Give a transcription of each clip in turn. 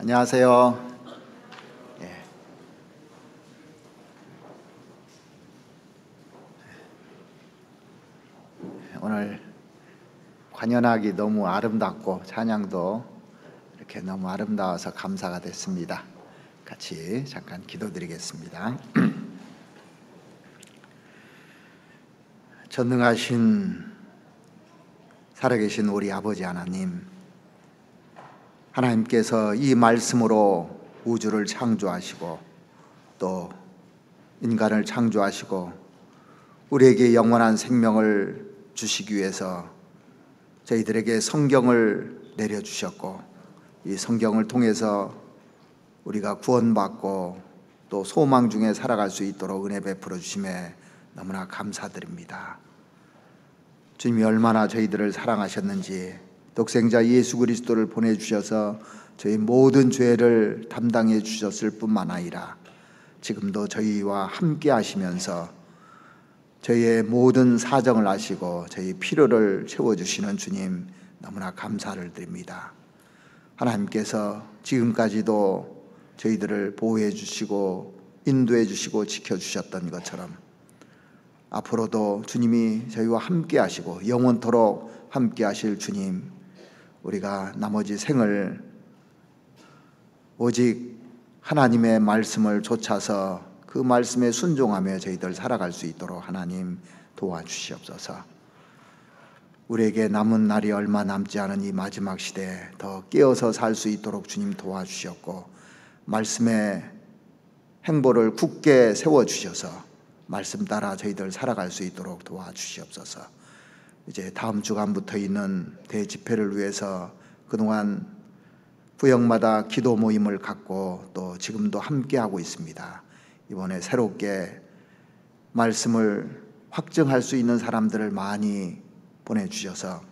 안녕하세요. 오늘 관현악이 너무 아름답고 찬양도 이렇게 너무 아름다워서 감사가 됐습니다. 같이 잠깐 기도드리겠습니다. 전능하신 살아계신 우리 아버지 하나님께서 이 말씀으로 우주를 창조하시고 또 인간을 창조하시고 우리에게 영원한 생명을 주시기 위해서 저희들에게 성경을 내려주셨고, 이 성경을 통해서 우리가 구원받고 또 소망 중에 살아갈 수 있도록 은혜 베풀어 주심에 너무나 감사드립니다. 주님이 얼마나 저희들을 사랑하셨는지, 독생자 예수 그리스도를 보내주셔서 저희 모든 죄를 담당해 주셨을 뿐만 아니라 지금도 저희와 함께 하시면서 저희의 모든 사정을 아시고 저희 필요를 채워주시는 주님, 너무나 감사를 드립니다. 하나님께서 지금까지도 저희들을 보호해 주시고 인도해 주시고 지켜주셨던 것처럼 앞으로도 주님이 저희와 함께 하시고 영원토록 함께 하실 주님, 우리가 나머지 생을 오직 하나님의 말씀을 좇아서 그 말씀에 순종하며 저희들 살아갈 수 있도록 하나님 도와주시옵소서. 우리에게 남은 날이 얼마 남지 않은 이 마지막 시대에 더 깨어서 살 수 있도록 주님 도와주셨고, 말씀의 행보를 굳게 세워주셔서 말씀 따라 저희들 살아갈 수 있도록 도와주시옵소서. 이제 다음 주간부터 있는 대집회를 위해서 그동안 구역마다 기도 모임을 갖고 또 지금도 함께하고 있습니다. 이번에 새롭게 말씀을 확증할 수 있는 사람들을 많이 보내주셔서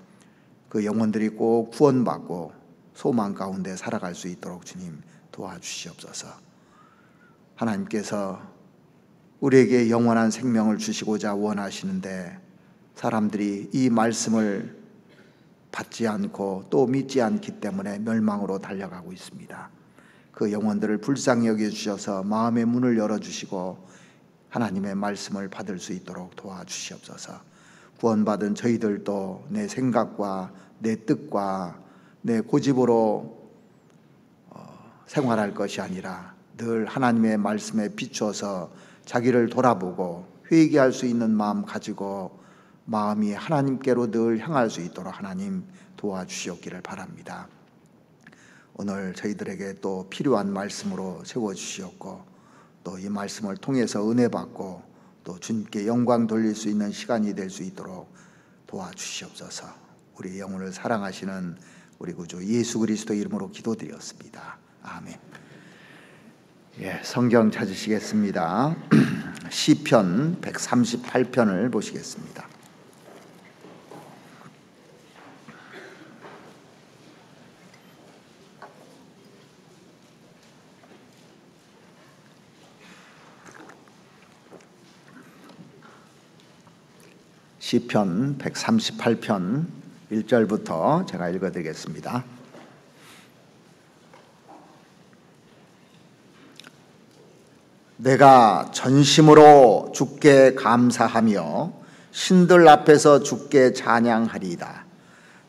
그 영혼들이 꼭 구원받고 소망 가운데 살아갈 수 있도록 주님 도와주시옵소서. 하나님께서 우리에게 영원한 생명을 주시고자 원하시는데 사람들이 이 말씀을 받지 않고 또 믿지 않기 때문에 멸망으로 달려가고 있습니다. 그 영혼들을 불쌍히 여겨주셔서 마음의 문을 열어주시고 하나님의 말씀을 받을 수 있도록 도와주시옵소서. 구원받은 저희들도 내 생각과 내 뜻과 내 고집으로 생활할 것이 아니라 늘 하나님의 말씀에 비추어서 자기를 돌아보고 회개할 수 있는 마음 가지고 마음이 하나님께로 늘 향할 수 있도록 하나님 도와주시옵기를 바랍니다. 오늘 저희들에게 또 필요한 말씀으로 세워주시옵고 또 이 말씀을 통해서 은혜 받고 또 주님께 영광 돌릴 수 있는 시간이 될 수 있도록 도와주시옵소서. 우리 영혼을 사랑하시는 우리 구주 예수 그리스도 이름으로 기도드렸습니다. 아멘. 성경 찾으시겠습니다. 시편 138편을 보시겠습니다. 시편 138편 1절부터 제가 읽어드리겠습니다. 내가 전심으로 주께 감사하며 신들 앞에서 주께 찬양하리이다.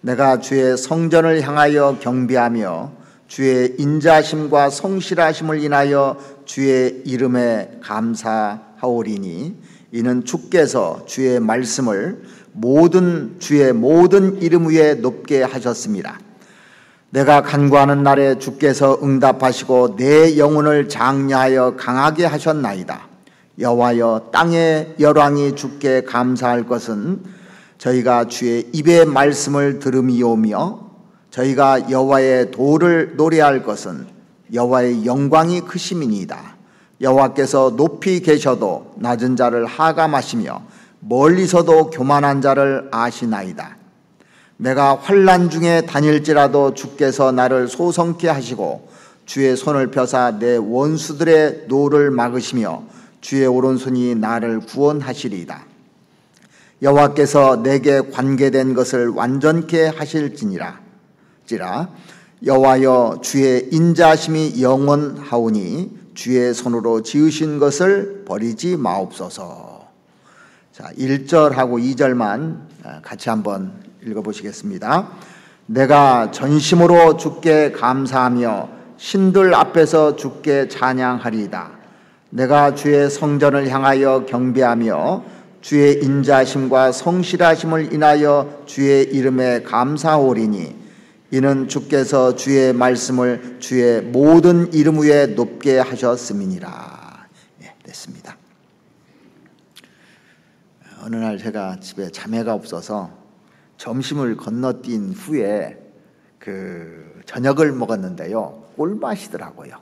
내가 주의 성전을 향하여 경배하며 주의 인자심과 성실하심을 인하여 주의 이름에 감사하오리니 이는 주께서 주의 말씀을 주의 모든 이름 위에 높게 하셨습니다. 내가 간구하는 날에 주께서 응답하시고 내 영혼을 장려하여 강하게 하셨나이다. 여호와여, 땅의 열왕이 주께 감사할 것은 저희가 주의 입의 말씀을 들음이오며 저희가 여호와의 도를 노래할 것은 여호와의 영광이 크심이니이다. 여호와께서 높이 계셔도 낮은 자를 하감하시며 멀리서도 교만한 자를 아시나이다. 내가 환난 중에 다닐지라도 주께서 나를 소성케 하시고 주의 손을 펴사 내 원수들의 노를 막으시며 주의 오른손이 나를 구원하시리이다. 여호와께서 내게 관계된 것을 완전케 하실지니라. 여호와여 주의 인자하심이 영원하오니 주의 손으로 지으신 것을 버리지 마옵소서. 자, 1절하고 2절만 같이 한번 읽어보시겠습니다. 내가 전심으로 주께 감사하며 신들 앞에서 주께 찬양하리이다. 내가 주의 성전을 향하여 경배하며 주의 인자하심과 성실하심을 인하여 주의 이름에 감사하오리니 이는 주께서 주의 말씀을 주의 모든 이름 위에 높게 하셨음이니라. 됐습니다. 어느 날 제가 집에 자매가 없어서 점심을 건너뛴 후에 저녁을 먹었는데요, 꿀맛이더라고요.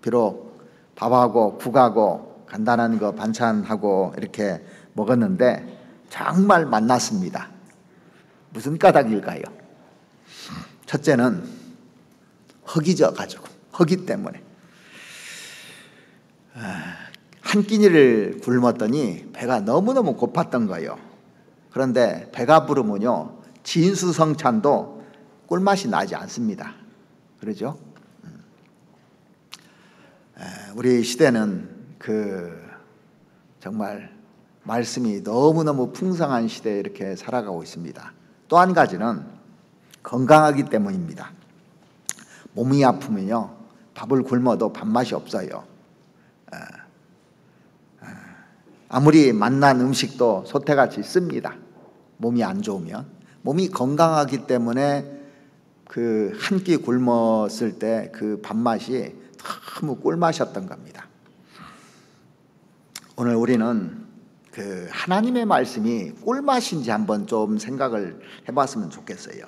비록 밥하고 국하고 간단한 거 반찬하고 이렇게 먹었는데 정말 맛났습니다. 무슨 까닭일까요? 첫째는 흙이 져가지고, 흙이 때문에 한 끼니를 굶었더니 배가 너무너무 고팠던 거예요. 그런데 배가 부르면요, 진수성찬도 꿀맛이 나지 않습니다. 그러죠? 우리 시대는 정말 말씀이 너무너무 풍성한 시대에 이렇게 살아가고 있습니다. 또 한 가지는 건강하기 때문입니다. 몸이 아프면요, 밥을 굶어도 밥맛이 없어요. 아무리 맛난 음식도 소태같이 씁니다. 몸이 안 좋으면. 몸이 건강하기 때문에 한 끼 굶었을 때 그 밥맛이 너무 꿀맛이었던 겁니다. 오늘 우리는 하나님의 말씀이 꿀맛인지 한번 좀 생각을 해봤으면 좋겠어요.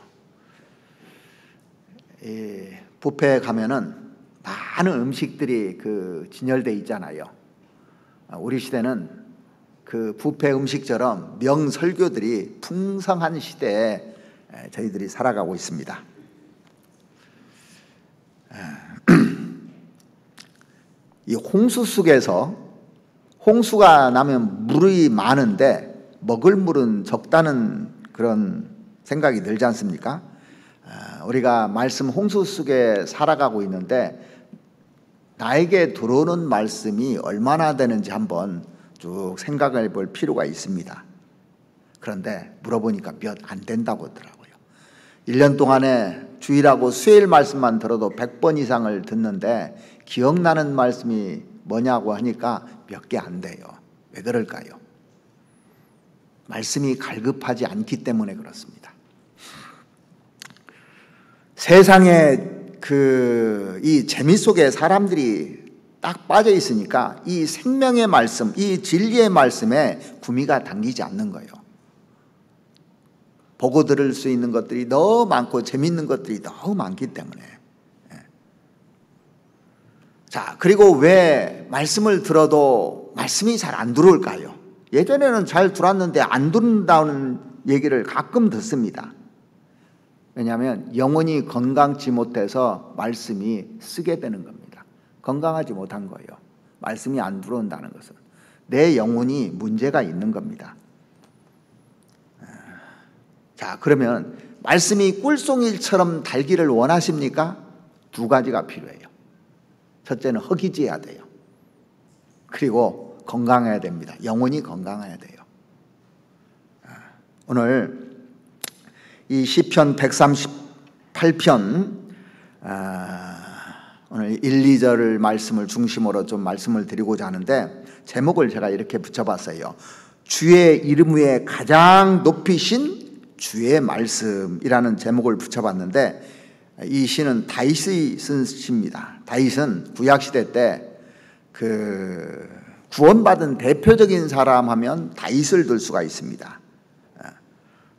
뷔페에 가면은 많은 음식들이 진열되어 있잖아요. 우리 시대는 뷔페 음식처럼 명설교들이 풍성한 시대에 저희들이 살아가고 있습니다. 이 홍수 속에서 홍수가 나면 물이 많은데 먹을 물은 적다는 그런 생각이 들지 않습니까? 우리가 말씀 홍수 속에 살아가고 있는데 나에게 들어오는 말씀이 얼마나 되는지 한번 쭉 생각해 볼 필요가 있습니다. 그런데 물어보니까 몇 안 된다고 하더라고요. 1년 동안에 주일하고 수요일 말씀만 들어도 100번 이상을 듣는데 기억나는 말씀이 뭐냐고 하니까 몇 개 안 돼요. 왜 그럴까요? 말씀이 갈급하지 않기 때문에 그렇습니다. 세상에 이 재미 속에 사람들이 딱 빠져 있으니까 이 생명의 말씀, 이 진리의 말씀에 구미가 당기지 않는 거예요. 보고 들을 수 있는 것들이 너무 많고 재미있는 것들이 너무 많기 때문에. 자, 그리고 왜 말씀을 들어도 말씀이 잘 안 들어올까요? 예전에는 잘 들었는데 안 듣는다는 얘기를 가끔 듣습니다. 왜냐하면 영혼이 건강치 못해서 말씀이 쓰게 되는 겁니다. 건강하지 못한 거예요. 말씀이 안 들어온다는 것은 내 영혼이 문제가 있는 겁니다. 자, 그러면 말씀이 꿀송이처럼 달기를 원하십니까? 두 가지가 필요해요. 첫째는 허기져야 돼요. 그리고 건강해야 됩니다. 영혼이 건강해야 돼요. 오늘 이 시편 138편 오늘 1, 2절 말씀을 중심으로 좀 말씀을 드리고자 하는데 제목을 제가 이렇게 붙여봤어요. 주의 이름 위에 가장 높이신 주의 말씀이라는 제목을 붙여봤는데 이 시는 다윗이 쓴 시입니다. 다윗은 구약시대 때 구원받은 대표적인 사람 하면 다윗을 들 수가 있습니다.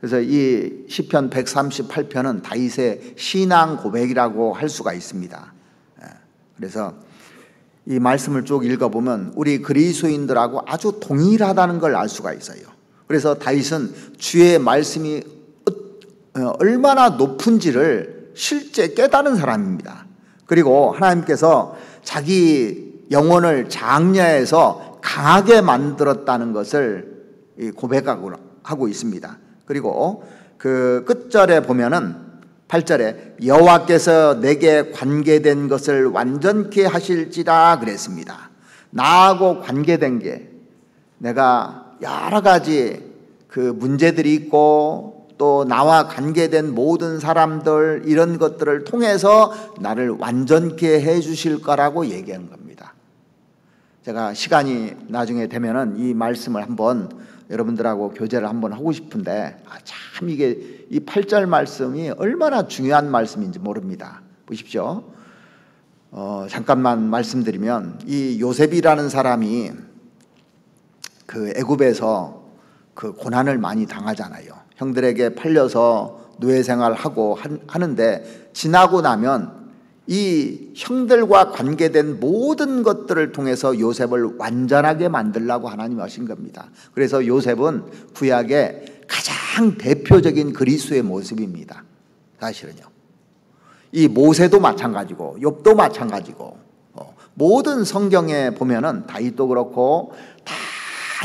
그래서 이 시편 138편은 다윗의 신앙 고백이라고 할 수가 있습니다. 그래서 이 말씀을 쭉 읽어보면 우리 그리스도인들하고 아주 동일하다는 걸 알 수가 있어요. 그래서 다윗은 주의 말씀이 얼마나 높은지를 실제 깨달은 사람입니다. 그리고 하나님께서 자기 영혼을 장려해서 강하게 만들었다는 것을 고백하고 있습니다. 그리고 그 끝절에 보면은 8절에 여호와께서 내게 관계된 것을 완전케 하실지라 그랬습니다. 나하고 관계된 게 내가 여러 가지 그 문제들이 있고 또 나와 관계된 모든 사람들 이런 것들을 통해서 나를 완전케 해 주실 거라고 얘기한 겁니다. 제가 시간이 나중에 되면은 이 말씀을 한번 여러분들하고 교제를 한번 하고 싶은데 참 이게 이 8절 말씀이 얼마나 중요한 말씀인지 모릅니다. 보십시오. 잠깐만 말씀드리면 이 요셉이라는 사람이 그 애굽에서 그 고난을 많이 당하잖아요. 형들에게 팔려서 노예 생활하고 하는데 지나고 나면 이 형들과 관계된 모든 것들을 통해서 요셉을 완전하게 만들려고 하나님이 하신 겁니다. 그래서 요셉은 구약의 가장 대표적인 그리스도의 모습입니다. 사실은요. 이 모세도 마찬가지고 욥도 마찬가지고 모든 성경에 보면은 다윗도 그렇고 다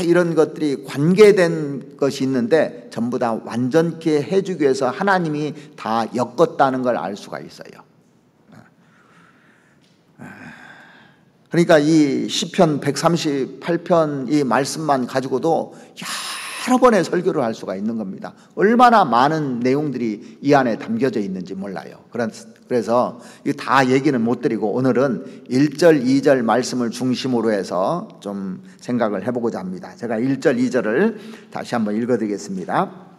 이런 것들이 관계된 것이 있는데 전부 다 완전케 해주기 위해서 하나님이 다 엮었다는 걸 알 수가 있어요. 그러니까 이 시편 138편 이 말씀만 가지고도 여러 번의 설교를 할 수가 있는 겁니다. 얼마나 많은 내용들이 이 안에 담겨져 있는지 몰라요. 그래서 다 얘기는 못 드리고 오늘은 1절, 2절 말씀을 중심으로 해서 좀 생각을 해보고자 합니다. 제가 1절, 2절을 다시 한번 읽어드리겠습니다.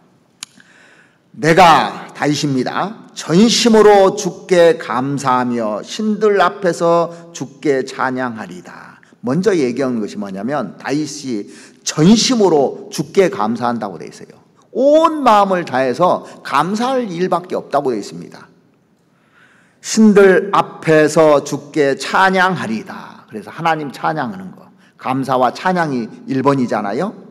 내가 다윗입니다. 전심으로 주께 감사하며 신들 앞에서 주께 찬양하리다. 먼저 얘기한 것이 뭐냐면 다윗이 전심으로 주께 감사한다고 되어 있어요. 온 마음을 다해서 감사할 일밖에 없다고 되어 있습니다. 신들 앞에서 주께 찬양하리다. 그래서 하나님 찬양하는 거, 감사와 찬양이 1번이잖아요.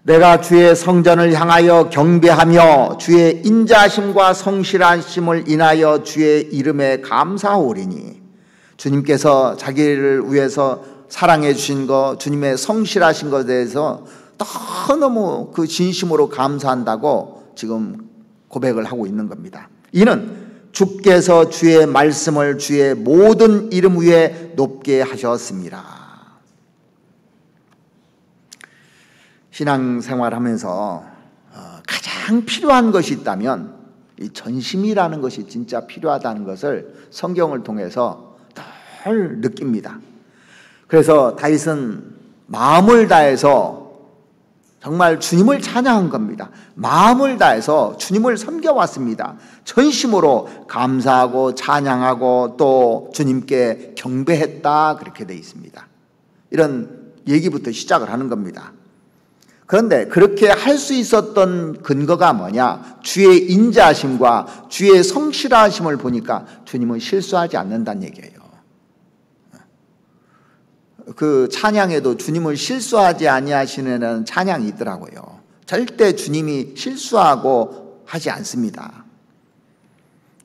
내가 주의 성전을 향하여 경배하며 주의 인자심과 성실하심을 인하여 주의 이름에 감사하오리니, 주님께서 자기를 위해서 사랑해 주신 것, 주님의 성실하신 것에 대해서 너무 그 진심으로 감사한다고 지금 고백을 하고 있는 겁니다. 이는 주께서 주의 말씀을 주의 모든 이름 위에 높게 하셨습니다. 신앙생활하면서 가장 필요한 것이 있다면 이 전심이라는 것이 진짜 필요하다는 것을 성경을 통해서 늘 느낍니다. 그래서 다윗은 마음을 다해서 정말 주님을 찬양한 겁니다. 마음을 다해서 주님을 섬겨왔습니다. 전심으로 감사하고 찬양하고 또 주님께 경배했다, 그렇게 되어 있습니다. 이런 얘기부터 시작을 하는 겁니다. 그런데 그렇게 할 수 있었던 근거가 뭐냐? 주의 인자하심과 주의 성실하심을 보니까 주님은 실수하지 않는다는 얘기예요. 그 찬양에도 주님을 실수하지 아니하시는 찬양이 있더라고요. 절대 주님이 실수하고 하지 않습니다.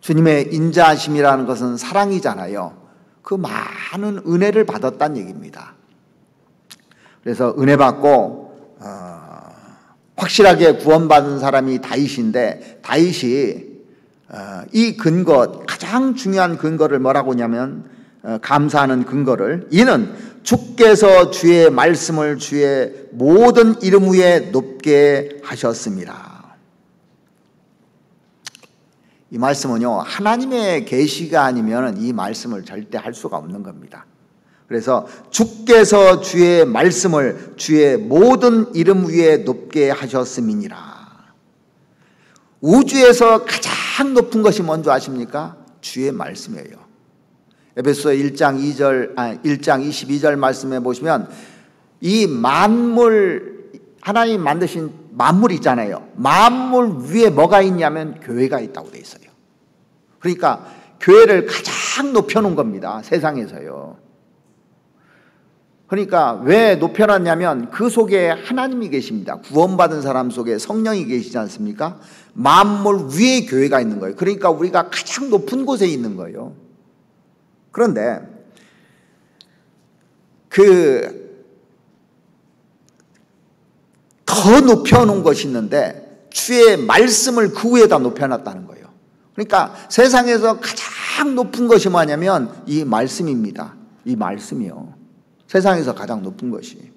주님의 인자하심이라는 것은 사랑이잖아요. 그 많은 은혜를 받았다는 얘기입니다. 그래서 은혜 받고 확실하게 구원받은 사람이 다윗인데, 다윗이 이 근거, 가장 중요한 근거를 뭐라고 하냐면 감사하는 근거를, 이는 주께서 주의 말씀을 주의 모든 이름 위에 높게 하셨습니다. 이 말씀은요, 하나님의 계시가 아니면 이 말씀을 절대 할 수가 없는 겁니다. 그래서 주께서 주의 말씀을 주의 모든 이름 위에 높게 하셨음이니라. 우주에서 가장 높은 것이 뭔지 아십니까? 주의 말씀이에요. 에베소 1장 22절 말씀에 보시면 이 만물, 하나님 만드신 만물 있잖아요. 만물 위에 뭐가 있냐면 교회가 있다고 돼 있어요. 그러니까 교회를 가장 높여놓은 겁니다. 세상에서요. 그러니까 왜 높여놨냐면 그 속에 하나님이 계십니다. 구원받은 사람 속에 성령이 계시지 않습니까? 만물 위에 교회가 있는 거예요. 그러니까 우리가 가장 높은 곳에 있는 거예요. 그런데 더 높여놓은 것이 있는데 주의 말씀을 그 위에다 높여놨다는 거예요. 그러니까 세상에서 가장 높은 것이 뭐냐면 이 말씀입니다. 이 말씀이요. 세상에서 가장 높은 것이.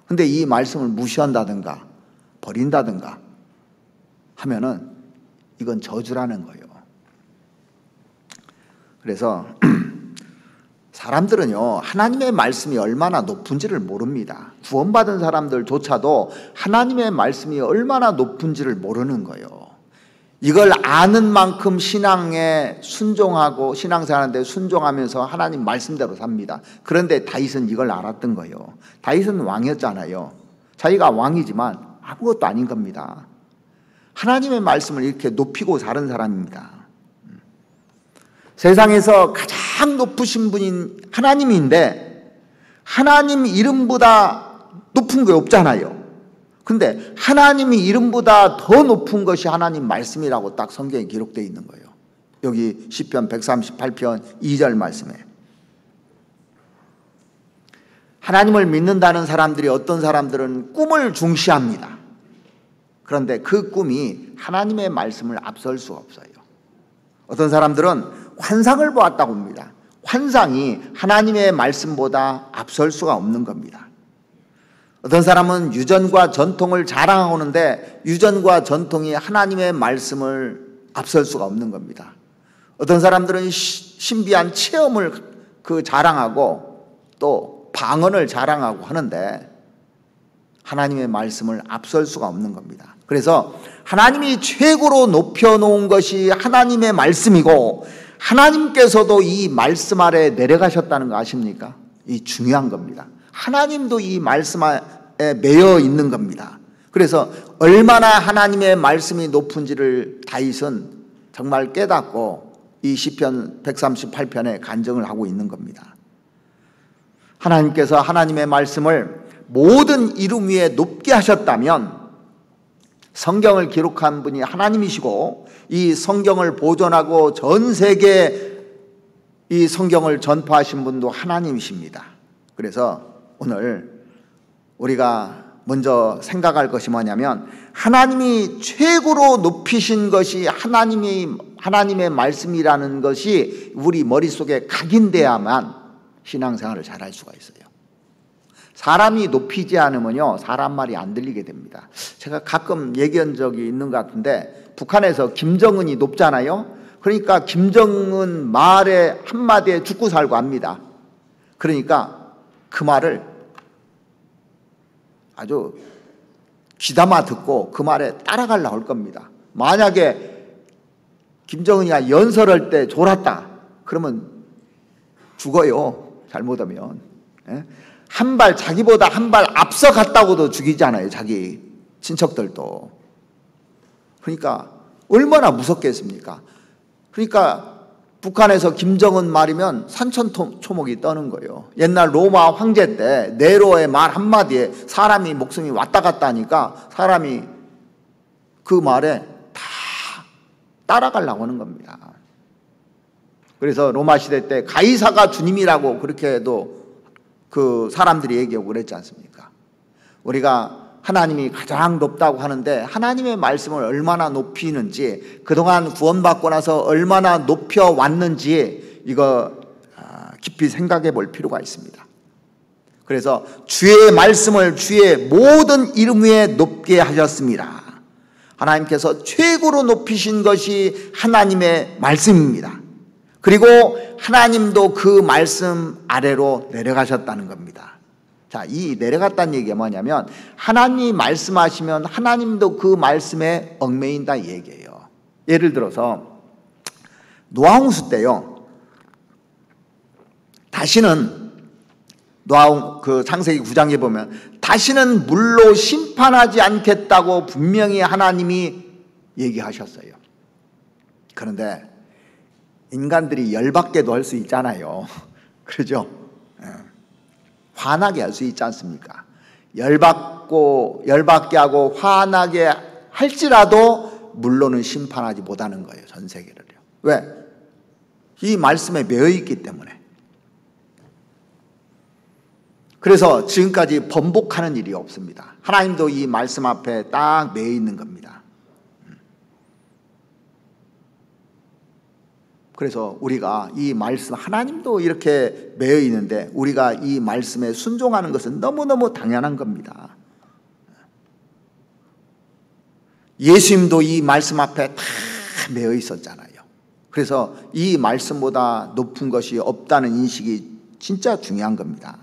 근데 이 말씀을 무시한다든가 버린다든가 하면은 이건 저주라는 거예요. 그래서 사람들은요, 하나님의 말씀이 얼마나 높은지를 모릅니다. 구원받은 사람들조차도 하나님의 말씀이 얼마나 높은지를 모르는 거예요. 이걸 아는 만큼 신앙에 순종하고 신앙생활하는데 순종하면서 하나님 말씀대로 삽니다. 그런데 다윗은 이걸 알았던 거예요. 다윗은 왕이었잖아요. 자기가 왕이지만 아무것도 아닌 겁니다. 하나님의 말씀을 이렇게 높이고 사는 사람입니다. 세상에서 가장 높으신 분인 하나님인데 하나님 이름보다 높은 게 없잖아요. 근데 하나님이 이름보다 더 높은 것이 하나님 말씀이라고 딱 성경에 기록되어 있는 거예요. 여기 시편 138편 2절 말씀에 하나님을 믿는다는 사람들이 어떤 사람들은 꿈을 중시합니다. 그런데 그 꿈이 하나님의 말씀을 앞설 수 없어요. 어떤 사람들은 환상을 보았다고 합니다. 환상이 하나님의 말씀보다 앞설 수가 없는 겁니다. 어떤 사람은 유전과 전통을 자랑하는데 유전과 전통이 하나님의 말씀을 앞설 수가 없는 겁니다. 어떤 사람들은 신비한 체험을 자랑하고 또 방언을 자랑하고 하는데 하나님의 말씀을 앞설 수가 없는 겁니다. 그래서 하나님이 최고로 높여놓은 것이 하나님의 말씀이고 하나님께서도 이 말씀 아래 내려가셨다는 거 아십니까? 이 중요한 겁니다. 하나님도 이 말씀에 매여 있는 겁니다. 그래서 얼마나 하나님의 말씀이 높은지를 다윗은 정말 깨닫고 이 시편 138편에 간증을 하고 있는 겁니다. 하나님께서 하나님의 말씀을 모든 이름 위에 높게 하셨다면 성경을 기록한 분이 하나님이시고 이 성경을 보존하고 전 세계에 이 성경을 전파하신 분도 하나님이십니다. 그래서 오늘 우리가 먼저 생각할 것이 뭐냐면 하나님이 최고로 높이신 것이 하나님의 말씀이라는 것이 우리 머릿속에 각인돼야만 신앙생활을 잘할 수가 있어요. 사람이 높이지 않으면요 사람 말이 안 들리게 됩니다. 제가 가끔 얘기한 적이 있는 것 같은데 북한에서 김정은이 높잖아요. 그러니까 김정은 말의 한마디에 죽고 살고 합니다. 그러니까 그 말을 아주 귀담아 듣고 그 말에 따라가려고 할 겁니다. 만약에 김정은이가 연설할 때 졸았다 그러면 죽어요. 잘못하면. 한 발 자기보다 한 발 앞서 갔다고도 죽이잖아요. 자기 친척들도. 그러니까 얼마나 무섭겠습니까? 그러니까 북한에서 김정은 말이면 산천초목이 떠는 거예요. 옛날 로마 황제 때 네로의 말 한마디에 사람이 목숨이 왔다 갔다 하니까 사람이 그 말에 다 따라가려고 하는 겁니다. 그래서 로마 시대 때 가이사가 주님이라고 그렇게 해도 그 사람들이 얘기하고 그랬지 않습니까? 우리가 하나님이 가장 높다고 하는데 하나님의 말씀을 얼마나 높이는지 그동안 구원받고 나서 얼마나 높여왔는지 이거 깊이 생각해 볼 필요가 있습니다. 그래서 주의 말씀을 주의 모든 이름 위에 높게 하셨습니다. 하나님께서 최고로 높이신 것이 하나님의 말씀입니다. 그리고 하나님도 그 말씀 아래로 내려가셨다는 겁니다. 자, 이 내려갔다는 얘기가 뭐냐면 하나님이 말씀하시면 하나님도 그 말씀에 얽매인다 이 얘기예요. 예를 들어서 노아홍수 때요. 다시는 그 창세기 9장에 보면 다시는 물로 심판하지 않겠다고 분명히 하나님이 얘기하셨어요. 그런데 인간들이 열받게도 할 수 있잖아요. 그러죠? 화나게 할 수 있지 않습니까? 열받게 하고 화나게 할지라도 물로는 심판하지 못하는 거예요. 전 세계를요. 왜? 이 말씀에 매여 있기 때문에. 그래서 지금까지 번복하는 일이 없습니다. 하나님도 이 말씀 앞에 딱 매여 있는 겁니다. 그래서 우리가 이 말씀, 하나님도 이렇게 매여 있는데 우리가 이 말씀에 순종하는 것은 너무너무 당연한 겁니다. 예수님도 이 말씀 앞에 다 매여 있었잖아요. 그래서 이 말씀보다 높은 것이 없다는 인식이 진짜 중요한 겁니다.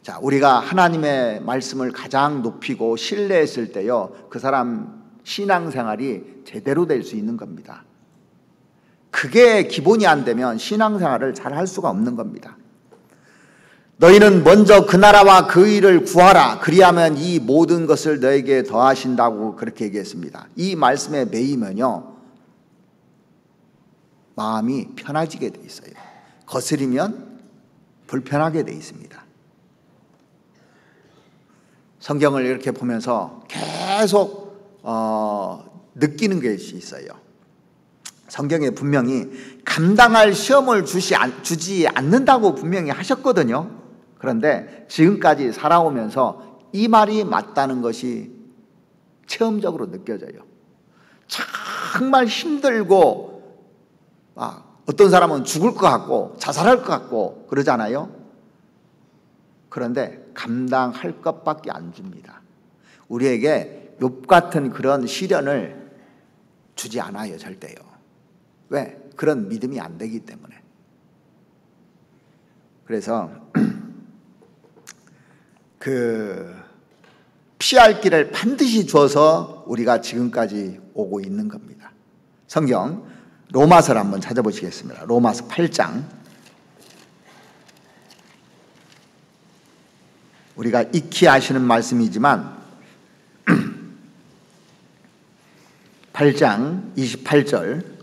자, 우리가 하나님의 말씀을 가장 높이고 신뢰했을 때요, 그 사람 신앙생활이 제대로 될 수 있는 겁니다. 그게 기본이 안 되면 신앙생활을 잘 할 수가 없는 겁니다. 너희는 먼저 그 나라와 그 일을 구하라. 그리하면 이 모든 것을 너에게 더하신다고 그렇게 얘기했습니다. 이 말씀에 매이면요, 마음이 편해지게 돼 있어요. 거스리면 불편하게 돼 있습니다. 성경을 이렇게 보면서 계속 느끼는 것이 있어요. 성경에 분명히 감당할 시험을 주지 않는다고 분명히 하셨거든요. 그런데 지금까지 살아오면서 이 말이 맞다는 것이 체험적으로 느껴져요. 정말 힘들고 어떤 사람은 죽을 것 같고 자살할 것 같고 그러잖아요. 그런데 감당할 것밖에 안 줍니다. 우리에게 욥 같은 그런 시련을 주지 않아요, 절대요. 왜? 그런 믿음이 안 되기 때문에. 그래서 피할 길을 반드시 줘서 우리가 지금까지 오고 있는 겁니다. 성경 로마서를 한번 찾아보시겠습니다. 로마서 8장. 우리가 익히 아시는 말씀이지만 8장 28절.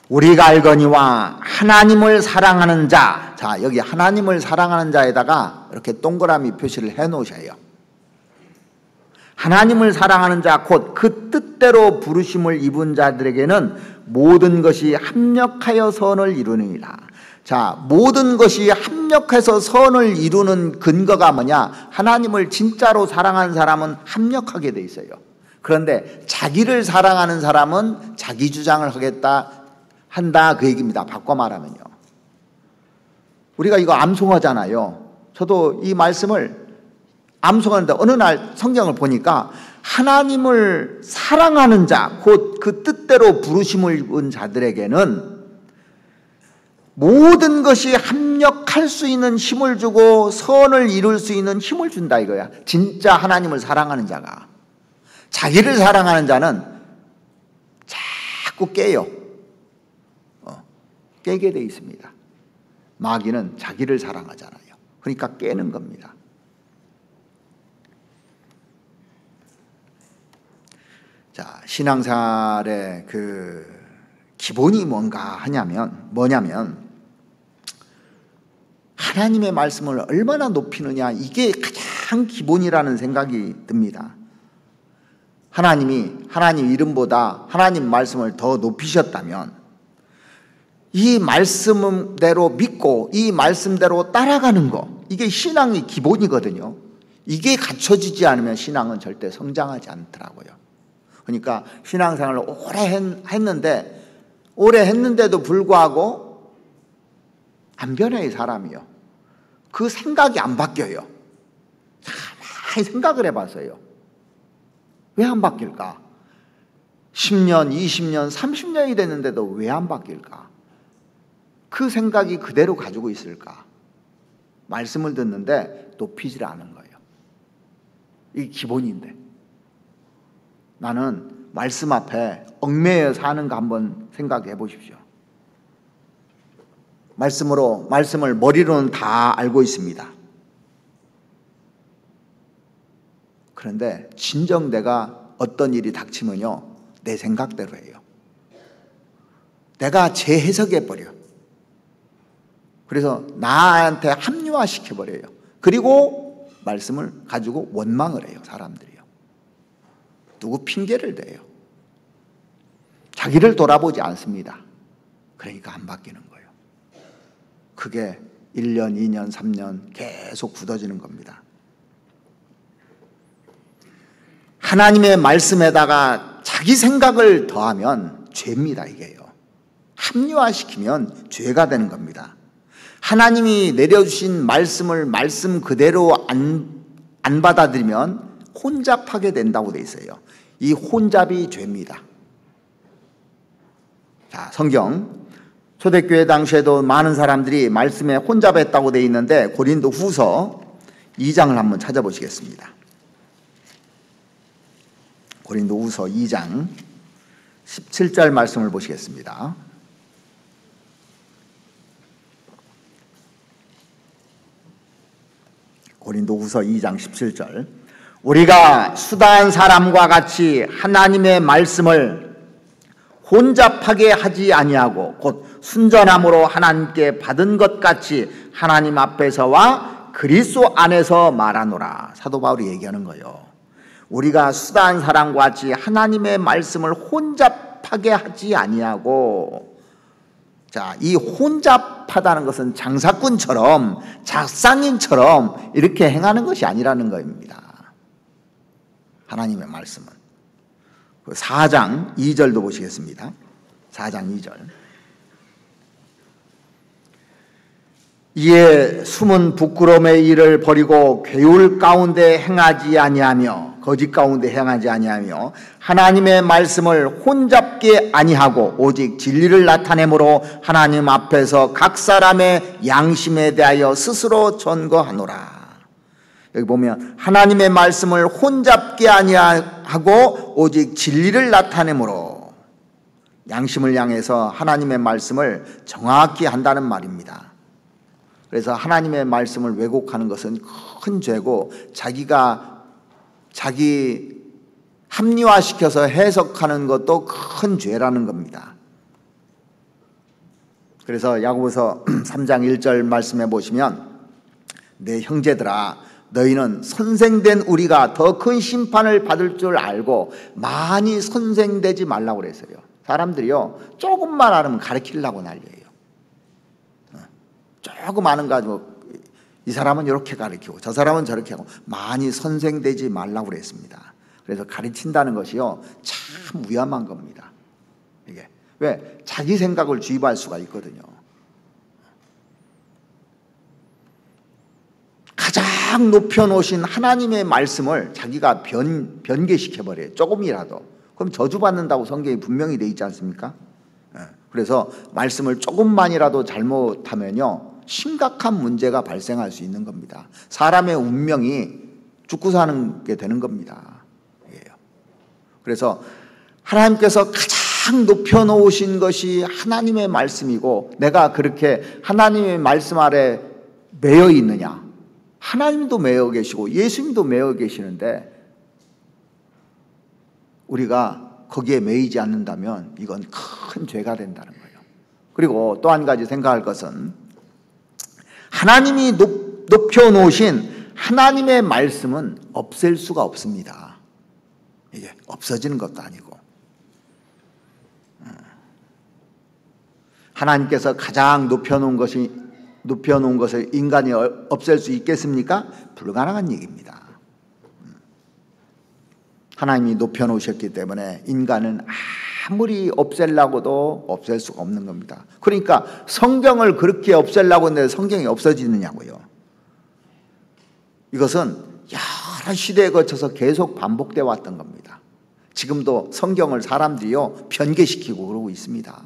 우리가 알거니와 하나님을 사랑하는 자. 자, 여기 하나님을 사랑하는 자에다가 이렇게 동그라미 표시를 해 놓으셔요. 하나님을 사랑하는 자 곧 그 뜻대로 부르심을 입은 자들에게는 모든 것이 합력하여 선을 이루느니라. 자, 모든 것이 합력해서 선을 이루는 근거가 뭐냐? 하나님을 진짜로 사랑하는 사람은 합력하게 돼 있어요. 그런데 자기를 사랑하는 사람은 자기 주장을 한다 그 얘기입니다. 바꿔 말하면요. 우리가 이거 암송하잖아요. 저도 이 말씀을 암송하는데 어느 날 성경을 보니까 하나님을 사랑하는 자, 곧 그 뜻대로 부르심을 입은 자들에게는 모든 것이 합력할 수 있는 힘을 주고 선을 이룰 수 있는 힘을 준다 이거야. 진짜 하나님을 사랑하는 자가. 자기를 사랑하는 자는 자꾸 깨요. 깨게 돼 있습니다. 마귀는 자기를 사랑하잖아요. 그러니까 깨는 겁니다. 자, 신앙생활의 그 기본이 뭐냐면 하나님의 말씀을 얼마나 높이느냐, 이게 가장 기본이라는 생각이 듭니다. 하나님 이름보다 하나님 말씀을 더 높이셨다면 이 말씀대로 믿고 이 말씀대로 따라가는 거, 이게 신앙의 기본이거든요. 이게 갖춰지지 않으면 신앙은 절대 성장하지 않더라고요. 그러니까 신앙생활을 오래 했는데도 불구하고 안 변해요, 사람이요. 그 생각이 안 바뀌어요. 가만히 생각을 해봤어요. 왜 안 바뀔까? 10년, 20년, 30년이 됐는데도 왜 안 바뀔까? 그 생각이 그대로 가지고 있을까? 말씀을 듣는데 높이질 않은 거예요. 이게 기본인데. 나는 말씀 앞에 얽매여 사는가 한번 생각해 보십시오. 말씀을 머리로는 다 알고 있습니다. 그런데 진정 내가 어떤 일이 닥치면요, 내 생각대로 해요. 내가 재해석해 버려. 그래서 나한테 합리화시켜 버려요. 그리고 말씀을 가지고 원망을 해요, 사람들이요. 누구 핑계를 대요. 자기를 돌아보지 않습니다. 그러니까 안 바뀌는 거예요. 그게 1년, 2년, 3년 계속 굳어지는 겁니다. 하나님의 말씀에다가 자기 생각을 더하면 죄입니다. 이게요. 합리화시키면 죄가 되는 겁니다. 하나님이 내려주신 말씀을 말씀 그대로 안 받아들이면 혼잡하게 된다고 돼 있어요. 이 혼잡이 죄입니다. 자, 성경 초대교회 당시에도 많은 사람들이 말씀에 혼잡했다고 돼 있는데 고린도 후서 2장을 한번 찾아보시겠습니다. 고린도 후서 2장 17절 말씀을 보시겠습니다. 고린도 후서 2장 17절. 우리가 수다한 사람과 같이 하나님의 말씀을 혼잡하게 하지 아니하고 곧 순전함으로 하나님께 받은 것 같이 하나님 앞에서와 그리스도 안에서 말하노라. 사도 바울이 얘기하는 거예요. 우리가 수다한 사람과 같이 하나님의 말씀을 혼잡하게 하지 아니하고, 자, 이 혼잡하다는 것은 장사꾼처럼 작상인처럼 이렇게 행하는 것이 아니라는 겁니다. 하나님의 말씀은 4장 2절도 보시겠습니다. 4장 2절. 이에 숨은 부끄러움의 일을 버리고 괴울 가운데 행하지 아니하며 거짓 가운데 행하지 아니하며 하나님의 말씀을 혼잡게 아니하고 오직 진리를 나타내므로 하나님 앞에서 각 사람의 양심에 대하여 스스로 전거하노라. 여기 보면 하나님의 말씀을 혼잡게 아니하고 오직 진리를 나타내므로 양심을 향해서 하나님의 말씀을 정확히 한다는 말입니다. 그래서 하나님의 말씀을 왜곡하는 것은 큰 죄고 자기 합리화시켜서 해석하는 것도 큰 죄라는 겁니다. 그래서 야고보서 3장 1절 말씀해 보시면 내 형제들아 너희는 선생된 우리가 더 큰 심판을 받을 줄 알고 많이 선생되지 말라고 그랬어요. 사람들이요 조금만 알으면 가르치려고 난리예요. 조금 아는 거 가지고 이 사람은 이렇게 가르치고 저 사람은 저렇게 하고 많이 선생되지 말라고 그랬습니다. 그래서 가르친다는 것이요 참 위험한 겁니다. 이게 왜? 자기 생각을 주입할 수가 있거든요. 가장 높여놓으신 하나님의 말씀을 자기가 변개시켜버려요. 조금이라도. 그럼 저주받는다고 성경이 분명히 돼 있지 않습니까? 그래서 말씀을 조금만이라도 잘못하면요 심각한 문제가 발생할 수 있는 겁니다. 사람의 운명이 죽고 사는 게 되는 겁니다. 그래서 하나님께서 가장 높여놓으신 것이 하나님의 말씀이고 내가 그렇게 하나님의 말씀 아래 매여 있느냐. 하나님도 매여 계시고 예수님도 매여 계시는데 우리가 거기에 매이지 않는다면 이건 큰 죄가 된다는 거예요. 그리고 또 한 가지 생각할 것은 하나님이 높여놓으신 하나님의 말씀은 없앨 수가 없습니다. 이게 없어지는 것도 아니고 하나님께서 가장 높여놓은 것을 인간이 없앨 수 있겠습니까? 불가능한 얘기입니다. 하나님이 높여놓으셨기 때문에 인간은 아무리 없애려고도 없앨 수가 없는 겁니다. 그러니까 성경을 그렇게 없애려고 했는데 성경이 없어지느냐고요. 이것은 여러 시대에 거쳐서 계속 반복되어 왔던 겁니다. 지금도 성경을 사람들이요 변개시키고 그러고 있습니다.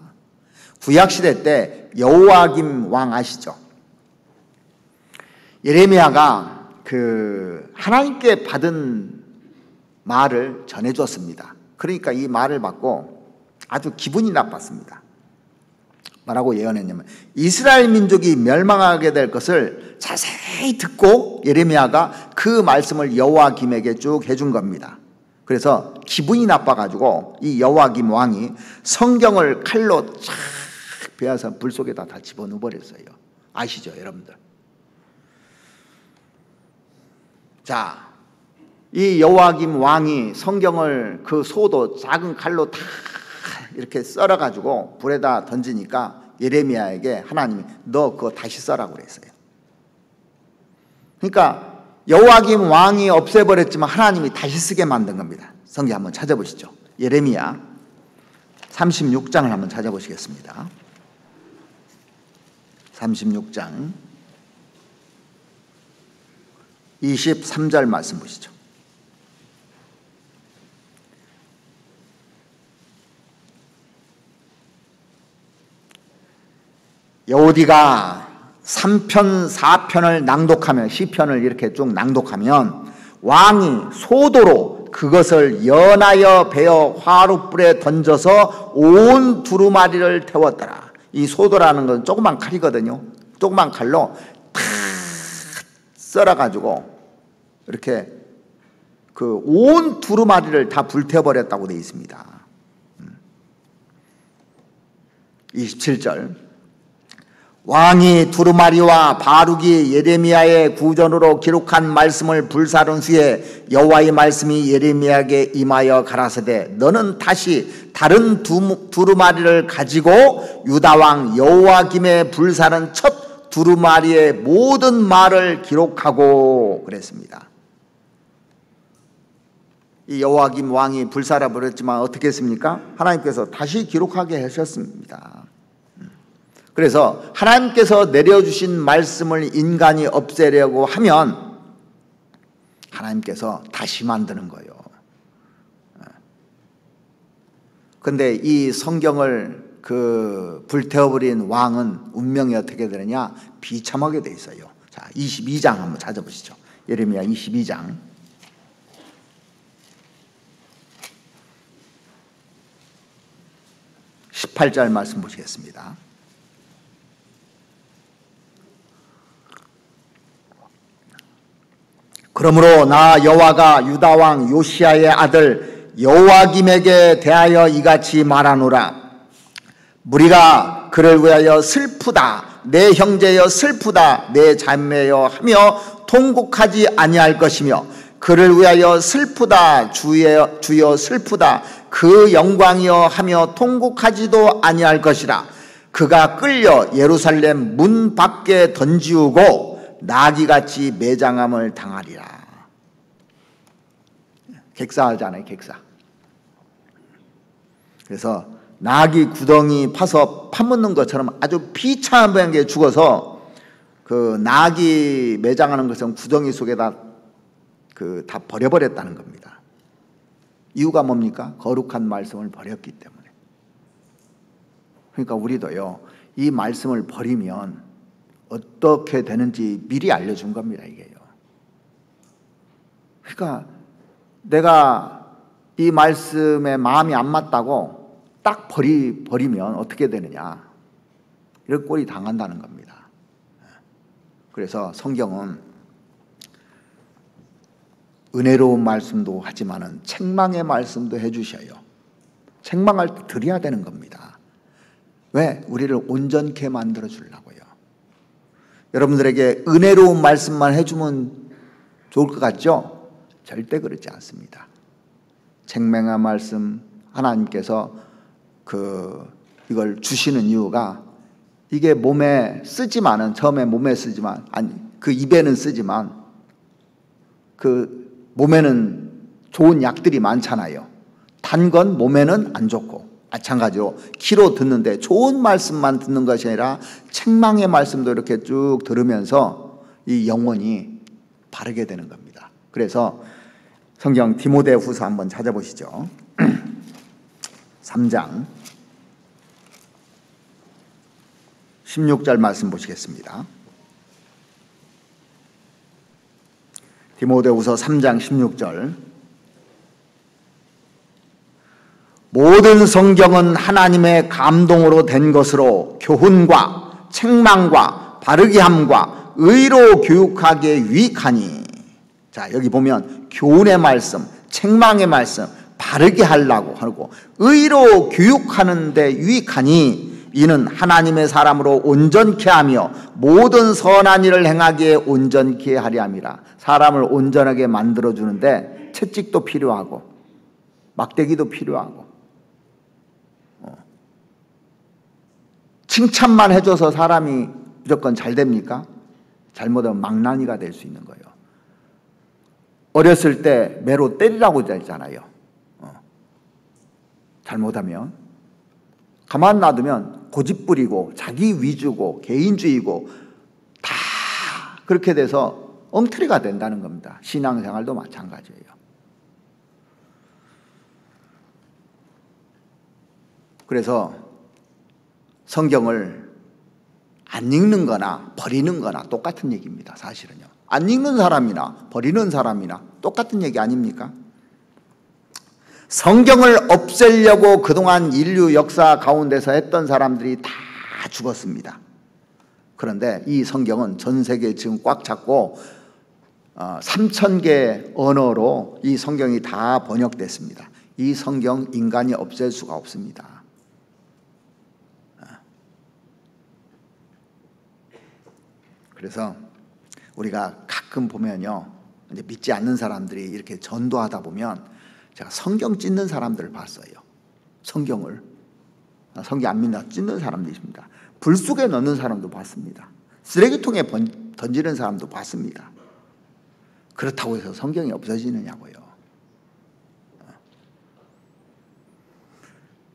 구약시대 때 여호야김 왕 아시죠? 예레미야가 하나님께 받은 말을 전해줬습니다. 그러니까 이 말을 받고 아주 기분이 나빴습니다. 뭐라고 예언했냐면 이스라엘 민족이 멸망하게 될 것을 자세히 듣고 예레미야가 그 말씀을 여호야김에게 쭉 해준 겁니다. 그래서 기분이 나빠가지고 이 여호야김 왕이 성경을 칼로 쫙 베어서 불 속에다 다 집어넣어 버렸어요. 아시죠, 여러분들? 자, 이 여호야김 왕이 성경을 그 소도 작은 칼로 다 이렇게 썰어가지고 불에다 던지니까 예레미야에게 하나님이 너 그거 다시 써라고 그랬어요. 그러니까 여호야김 왕이 없애버렸지만 하나님이 다시 쓰게 만든 겁니다. 성경 한번 찾아보시죠. 예레미야 36장을 한번 찾아보시겠습니다. 36장 23절 말씀 보시죠. 여호디가 3편 4편을 낭독하면, 시편을 이렇게 쭉 낭독하면 왕이 소도로 그것을 연하여 베어 화룻불에 던져서 온 두루마리를 태웠더라. 이 소도라는 건 조그만 칼이거든요. 조그만 칼로 탁 썰어가지고 이렇게 그 온 두루마리를 다 불태워버렸다고 되어 있습니다. 27절 왕이 두루마리와 바룩이 예레미야의 구전으로 기록한 말씀을 불사른 후에 여호와의 말씀이 예레미야에게 임하여 가라사대 너는 다시 다른 두루마리를 가지고 유다왕 여호야김의 불사른 첫 두루마리의 모든 말을 기록하고 그랬습니다. 이 여호야김 왕이 불살아 버렸지만 어떻게 했습니까? 하나님께서 다시 기록하게 하셨습니다. 그래서 하나님께서 내려주신 말씀을 인간이 없애려고 하면 하나님께서 다시 만드는 거예요. 그런데 이 성경을 불태워버린 왕은 운명이 어떻게 되느냐? 비참하게 돼 있어요. 자, 22장 한번 찾아보시죠. 예레미야 22장 18절 말씀 보시겠습니다. 그러므로 나 여호와가 유다 왕 요시야의 아들 여호야김에게 대하여 이같이 말하노라. 무리가 그를 위하여 슬프다, 내 형제여 슬프다, 내 자매여 하며 통곡하지 아니할 것이며 그를 위하여 슬프다, 주여 슬프다, 그 영광이여 하며 통곡하지도 아니할 것이라. 그가 끌려 예루살렘 문 밖에 던지우고 나귀같이 매장함을 당하리라. 객사하잖아요, 객사. 그래서 나귀 구덩이 파서 파묻는 것처럼 아주 비참하게 죽어서 그 나귀 매장하는 것은 구덩이 속에다 다 버려버렸다는 겁니다. 이유가 뭡니까? 거룩한 말씀을 버렸기 때문에. 그러니까 우리도요, 이 말씀을 버리면 어떻게 되는지 미리 알려준 겁니다, 이게요. 그러니까 내가 이 말씀에 마음이 안 맞다고 딱 버리면 어떻게 되느냐, 이런 꼴이 당한다는 겁니다. 그래서 성경은 은혜로운 말씀도 하지만은 책망의 말씀도 해주셔요. 책망할 때 드려야 되는 겁니다. 왜? 우리를 온전케 만들어 주려고요. 여러분들에게 은혜로운 말씀만 해주면 좋을 것 같죠? 절대 그렇지 않습니다. 책망의 말씀, 하나님께서 이걸 주시는 이유가 이게 몸에 쓰지만은, 처음에 몸에 쓰지만, 아니, 그 입에는 쓰지만 그 몸에는 좋은 약들이 많잖아요. 단 건 몸에는 안 좋고, 마찬가지로 귀로 듣는데 좋은 말씀만 듣는 것이 아니라 책망의 말씀도 이렇게 쭉 들으면서 이 영혼이 바르게 되는 겁니다. 그래서 성경 디모데후서 한번 찾아보시죠. 3장 16절 말씀 보시겠습니다. 디모데후서 3장 16절 모든 성경은 하나님의 감동으로 된 것으로 교훈과 책망과 바르게 함과 의로 교육하기에 유익하니. 자, 여기 보면 교훈의 말씀, 책망의 말씀, 바르게 하려고 하고 의로 교육하는 데 유익하니 이는 하나님의 사람으로 온전케 하며 모든 선한 일을 행하기에 온전케 하려 함이라. 사람을 온전하게 만들어주는데 채찍도 필요하고 막대기도 필요하고 칭찬만 해줘서 사람이 무조건 잘 됩니까? 잘못하면 망나니가 될 수 있는 거예요. 어렸을 때 매로 때리라고 했잖아요. 잘못하면. 가만 놔두면 고집부리고 자기 위주고 개인주의고 다 그렇게 돼서 엉터리가 된다는 겁니다. 신앙생활도 마찬가지예요. 그래서 성경을 안 읽는 거나 버리는 거나 똑같은 얘기입니다. 사실은요. 안 읽는 사람이나 버리는 사람이나 똑같은 얘기 아닙니까? 성경을 없애려고 그동안 인류 역사 가운데서 했던 사람들이 다 죽었습니다. 그런데 이 성경은 전 세계에 지금 꽉 찼고 3,000개 언어로 이 성경이 다 번역됐습니다. 이 성경 인간이 없앨 수가 없습니다. 그래서 우리가 가끔 보면요, 이제 믿지 않는 사람들이 이렇게 전도하다 보면 제가 성경 찢는 사람들을 봤어요. 성경 안 믿나 찢는 사람도 있습니다. 불 속에 넣는 사람도 봤습니다. 쓰레기통에 던지는 사람도 봤습니다. 그렇다고 해서 성경이 없어지느냐고요.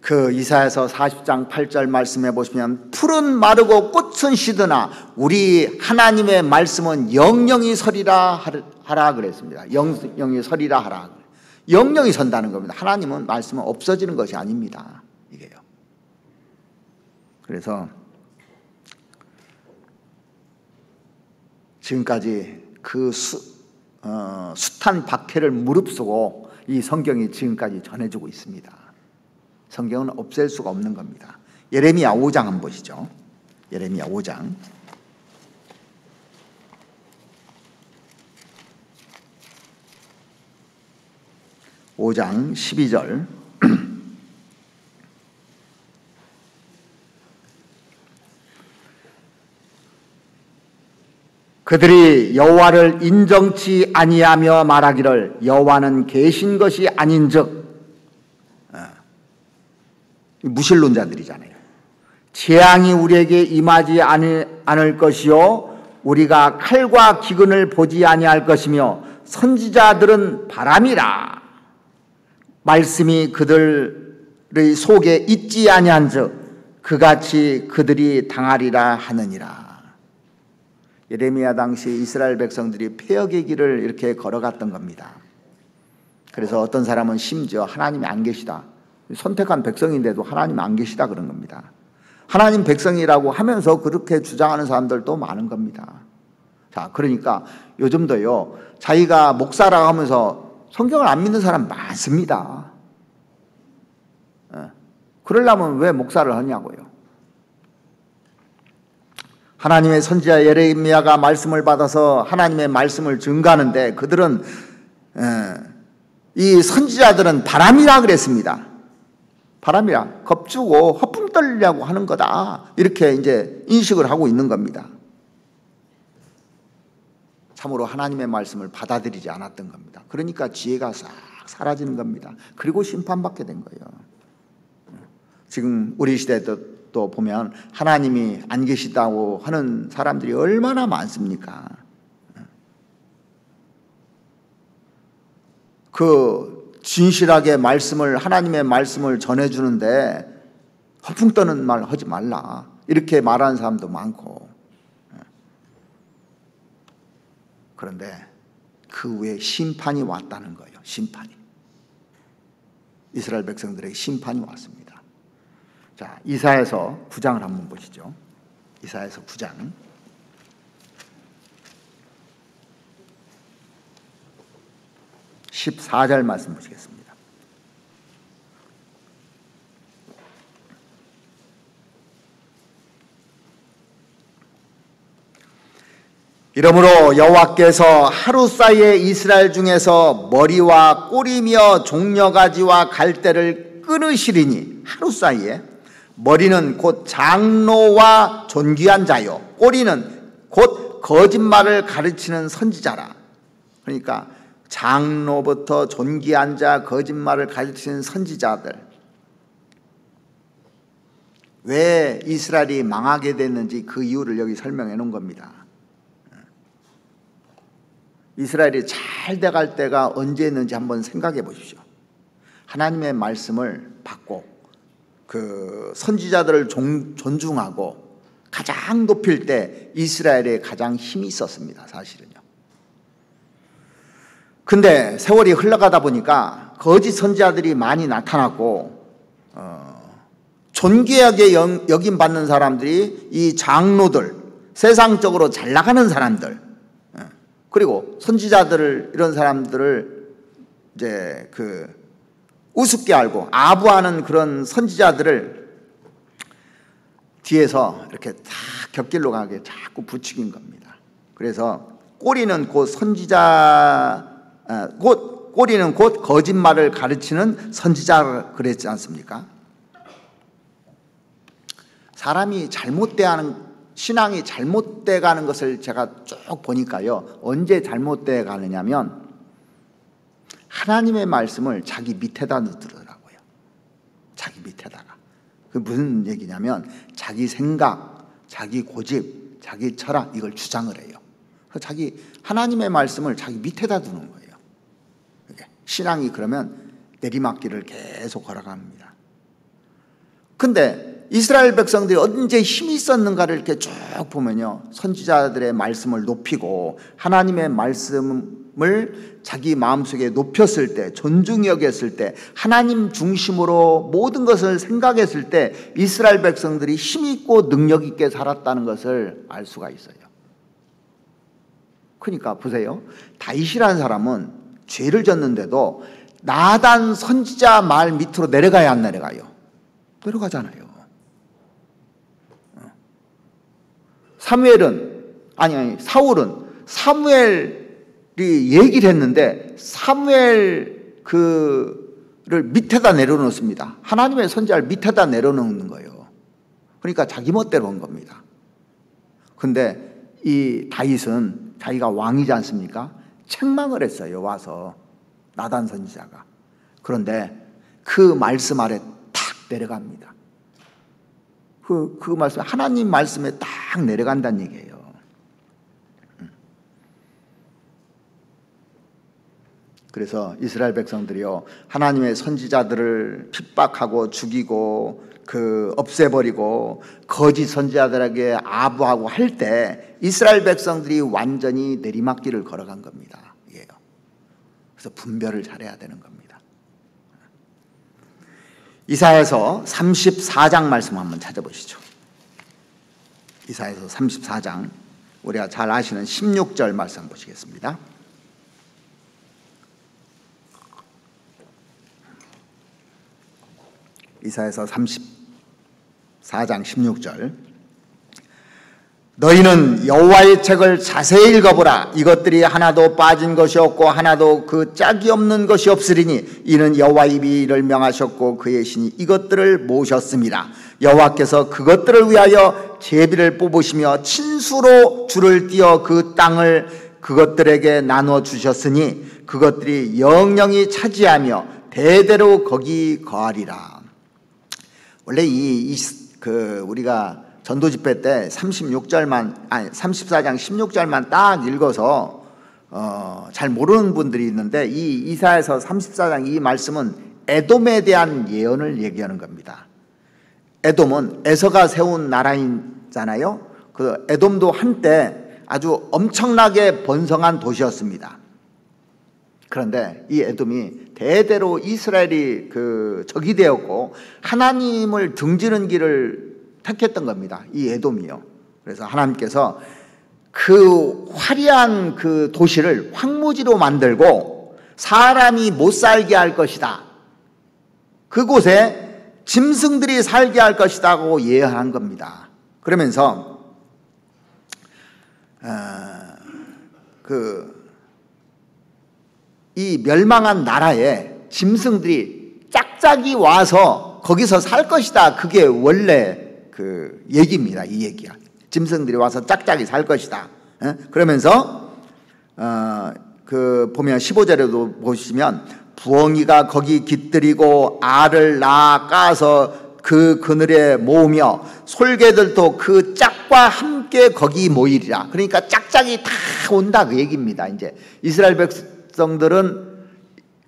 그 이사야서 40장 8절 말씀해 보시면 풀은 마르고 꽃은 시드나 우리 하나님의 말씀은 영영이 서리라 하라 그랬습니다. 영영이 서리라 하라. 영영이 선다는 겁니다. 하나님은 말씀은 없어지는 것이 아닙니다. 이게요. 그래서 지금까지 그 숱한 박해를 무릅쓰고 이 성경이 지금까지 전해지고 있습니다. 성경은 없앨 수가 없는 겁니다. 예레미야 5장 한번 보시죠. 예레미야 5장. (5장) 12절. 그들이 여호와를 인정치 아니하며 말하기를 여호와는 계신 것이 아닌즉, 무신론자들이잖아요. 재앙이 우리에게 임하지 않을 것이요 우리가 칼과 기근을 보지 아니할 것이며 선지자들은 바람이라 말씀이 그들의 속에 있지 아니한즉 그같이 그들이 당하리라 하느니라. 예레미야 당시 이스라엘 백성들이 폐역의 길을 이렇게 걸어갔던 겁니다. 그래서 어떤 사람은 심지어 하나님이 안 계시다, 선택한 백성인데도 하나님 안 계시다 그런 겁니다. 하나님 백성이라고 하면서 그렇게 주장하는 사람들도 많은 겁니다. 자, 그러니까 요즘도요, 자기가 목사라고 하면서 성경을 안 믿는 사람 많습니다. 그러려면 왜 목사를 하냐고요. 하나님의 선지자 예레미야가 말씀을 받아서 하나님의 말씀을 증거하는데 그들은 이 선지자들은 바람이라 그랬습니다. 바람이라 겁주고 허풍 떨려고 하는 거다, 이렇게 이제 인식을 하고 있는 겁니다. 참으로 하나님의 말씀을 받아들이지 않았던 겁니다. 그러니까 지혜가 싹 사라지는 겁니다. 그리고 심판받게 된 거예요. 지금 우리 시대도 또 보면 하나님이 안 계시다고 하는 사람들이 얼마나 많습니까? 그 진실하게 하나님의 말씀을 전해주는데 허풍 떠는 말 하지 말라, 이렇게 말하는 사람도 많고. 그런데 그 후에 심판이 왔다는 거예요. 심판이. 이스라엘 백성들에게 심판이 왔습니다. 자, 이사야서 9장을 한번 보시죠. 이사야서 9장. (14절) 말씀 보시겠습니다. 이러므로 여호와께서 하루 사이에 이스라엘 중에서 머리와 꼬리며 종려가지와 갈대를 끊으시리니, 하루 사이에. 머리는 곧 장로와 존귀한 자요, 꼬리는 곧 거짓말을 가르치는 선지자라. 그러니까 장로부터 존귀한 자, 거짓말을 가르치는 선지자들. 왜 이스라엘이 망하게 됐는지 그 이유를 여기 설명해 놓은 겁니다. 이스라엘이 잘 돼갈 때가 언제였는지 한번 생각해 보십시오. 하나님의 말씀을 받고 그 선지자들을 존중하고 가장 높일 때 이스라엘에 가장 힘이 있었습니다. 사실은요. 근데 세월이 흘러가다 보니까 거짓 선지자들이 많이 나타났고 존귀하게 여김받는 사람들이 이 장로들, 세상적으로 잘 나가는 사람들, 그리고 선지자들을, 이런 사람들을 이제 그 우습게 알고 아부하는 그런 선지자들을 뒤에서 이렇게 다 곁길로 가게 자꾸 부추긴 겁니다. 그래서 꼬리는 곧 꼬리는 곧 거짓말을 가르치는 선지자, 그랬지 않습니까? 사람이 신앙이 잘못돼 가는 것을 제가 쭉 보니까요, 언제 잘못돼 가느냐면 하나님의 말씀을 자기 밑에다 두더라고요. 자기 밑에다가. 그 무슨 얘기냐면 자기 생각, 자기 고집, 자기 철학, 이걸 주장을 해요. 그래서 하나님의 말씀을 자기 밑에다 두는 거예요. 신앙이 그러면 내리막길을 계속 걸어갑니다. 근데 이스라엘 백성들이 언제 힘이 있었는가를 이렇게 쭉 보면요, 선지자들의 말씀을 높이고 하나님의 말씀을 자기 마음속에 높였을 때, 존중히 여겼을 때, 하나님 중심으로 모든 것을 생각했을 때 이스라엘 백성들이 힘이 있고 능력 있게 살았다는 것을 알 수가 있어요. 그러니까 보세요, 다윗이라는 사람은 죄를 졌는데도 나단 선지자 말 밑으로 내려가야 안 내려가요? 내려가잖아요. 사울은 사무엘이 얘기를 했는데 사무엘 그를 밑에다 내려놓습니다. 하나님의 선지자를 밑에다 내려놓는 거예요. 그러니까 자기 멋대로 한 겁니다. 근데 이 다윗은 자기가 왕이지 않습니까? 책망을 했어요. 와서 나단 선지자가. 그런데 그 말씀 아래 탁 내려갑니다. 그 말씀, 하나님 말씀에 딱 내려간다는 얘기예요. 그래서 이스라엘 백성들이요, 하나님의 선지자들을 핍박하고 죽이고 없애버리고 거짓 선지자들에게 아부하고 할 때 이스라엘 백성들이 완전히 내리막길을 걸어간 겁니다. 이게요. 그래서 분별을 잘해야 되는 겁니다. 이사야서 34장 말씀 한번 찾아보시죠. 이사야서 34장, 우리가 잘 아시는 16절 말씀 보시겠습니다. 이사야서 34장 16절. 너희는 여호와의 책을 자세히 읽어보라. 이것들이 하나도 빠진 것이 없고 하나도 그 짝이 없는 것이 없으리니 이는 여호와 입이 이를 명하셨고 그의 신이 이것들을 모셨습니다. 여호와께서 그것들을 위하여 제비를 뽑으시며 친수로 줄을 띄어 그 땅을 그것들에게 나누어 주셨으니 그것들이 영영이 차지하며 대대로 거기 거하리라. 원래 우리가 전도 집회 때 34장 16절만 딱 읽어서 잘 모르는 분들이 있는데, 이 이사야서 34장 이 말씀은 에돔에 대한 예언을 얘기하는 겁니다. 에돔은 에서가 세운 나라잖아요. 그 에돔도 한때 아주 엄청나게 번성한 도시였습니다. 그런데 이 에돔이 대대로 이스라엘이 적이 되었고 하나님을 등지는 길을 택했던 겁니다. 이 에돔이요. 그래서 하나님께서 그 화려한 그 도시를 황무지로 만들고 사람이 못 살게 할 것이다. 그곳에 짐승들이 살게 할 것이다고 예언한 겁니다. 그러면서 이 멸망한 나라에 짐승들이 짝짝이 와서 거기서 살 것이다. 그게 원래 그 얘기입니다. 이 얘기야. 짐승들이 와서 짝짝이 살 것이다. 그러면서 보면 15절에도 보시면 부엉이가 거기 깃들이고 알을 낳아 까서 그 그늘에 모으며 솔개들도 그 짝과 함께 거기 모이리라. 그러니까 짝짝이 다 온다 그 얘기입니다. 이제 이스라엘 백성들은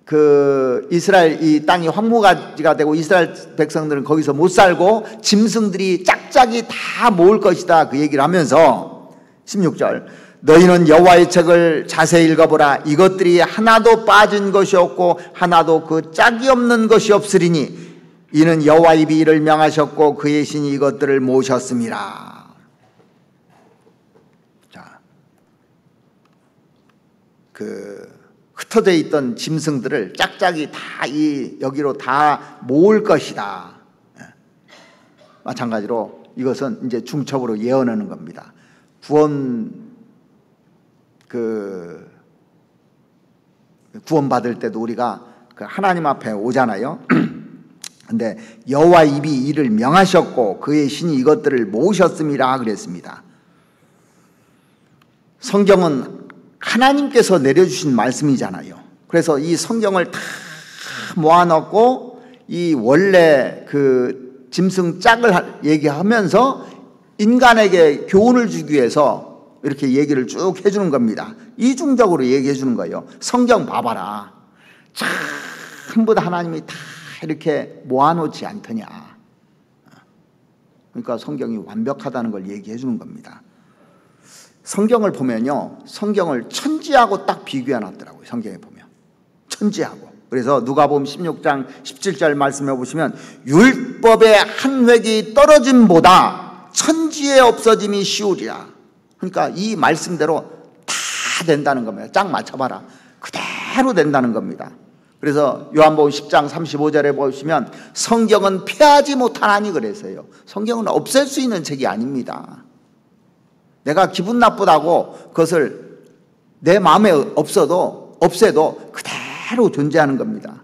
그 이스라엘 이 땅이 황무지가 되고 이스라엘 백성들은 거기서 못 살고 짐승들이 짝짝이 다 모을 것이다, 그 얘기를 하면서 16절, 너희는 여호와의 책을 자세히 읽어보라. 이것들이 하나도 빠진 것이 없고 하나도 그 짝이 없는 것이 없으리니 이는 여호와 입이 이를 명하셨고 그의 신이 이것들을 모셨음이라. 자, 그 흩어져 있던 짐승들을 짝짝이 다 여기로 다 모을 것이다. 마찬가지로 이것은 이제 중첩으로 예언하는 겁니다. 구원받을 때도 우리가 그 하나님 앞에 오잖아요. 근데 여호와 입이 이를 명하셨고 그의 신이 이것들을 모으셨음이라 그랬습니다. 성경은 하나님께서 내려주신 말씀이잖아요. 그래서 이 성경을 다 모아놓고 이 원래 그 짐승 짝을 얘기하면서 인간에게 교훈을 주기 위해서 이렇게 얘기를 쭉 해주는 겁니다. 이중적으로 얘기해 주는 거예요. 성경 봐봐라. 전부 다 하나님이 다 이렇게 모아놓지 않더냐. 그러니까 성경이 완벽하다는 걸 얘기해 주는 겁니다. 성경을 보면요, 성경을 천지하고 딱 비교해 놨더라고요. 성경에 보면 천지하고. 그래서 누가복음 16장 17절 말씀해 보시면 율법의 한 획이 떨어짐보다 천지에 없어짐이 쉬우리라. 그러니까 이 말씀대로 다 된다는 겁니다. 짝 맞춰봐라. 그대로 된다는 겁니다. 그래서 요한복음 10장 35절에 보시면 성경은 폐하지 못하나니 그랬어요. 성경은 없앨 수 있는 책이 아닙니다. 내가 기분 나쁘다고 그것을 내 마음에 없애도 그대로 존재하는 겁니다.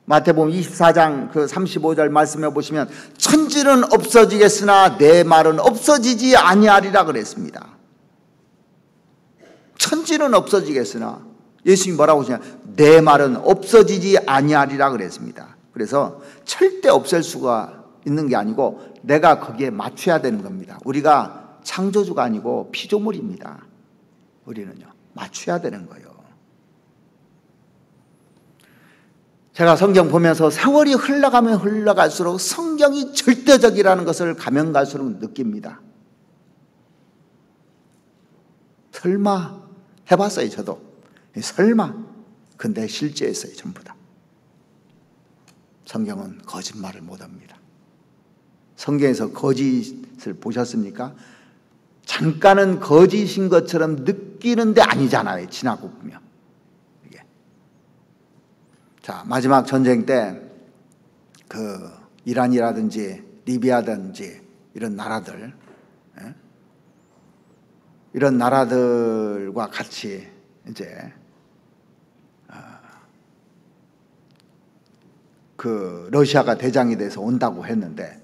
마태복음 24장 그 35절 말씀해 보시면 천지는 없어지겠으나 내 말은 없어지지 아니하리라 그랬습니다. 천지는 없어지겠으나 예수님이 뭐라고 하시냐, 내 말은 없어지지 아니하리라 그랬습니다. 그래서 절대 없앨 수가 있는 게 아니고 내가 거기에 맞춰야 되는 겁니다. 우리가 창조주가 아니고 피조물입니다. 우리는요, 맞춰야 되는 거예요. 제가 성경 보면서 세월이 흘러가면 흘러갈수록 성경이 절대적이라는 것을 가면 갈수록 느낍니다. 설마 해봤어요, 저도. 설마. 근데 실제였어요, 전부 다. 성경은 거짓말을 못합니다. 성경에서 거짓을 보셨습니까? 잠깐은 거짓인 것처럼 느끼는데 아니잖아요, 지나고 보면. 이게. 자, 마지막 전쟁 때 그 이란이라든지 리비아든지 이런 나라들, 이런 나라들과 같이 이제 그 러시아가 대장이 돼서 온다고 했는데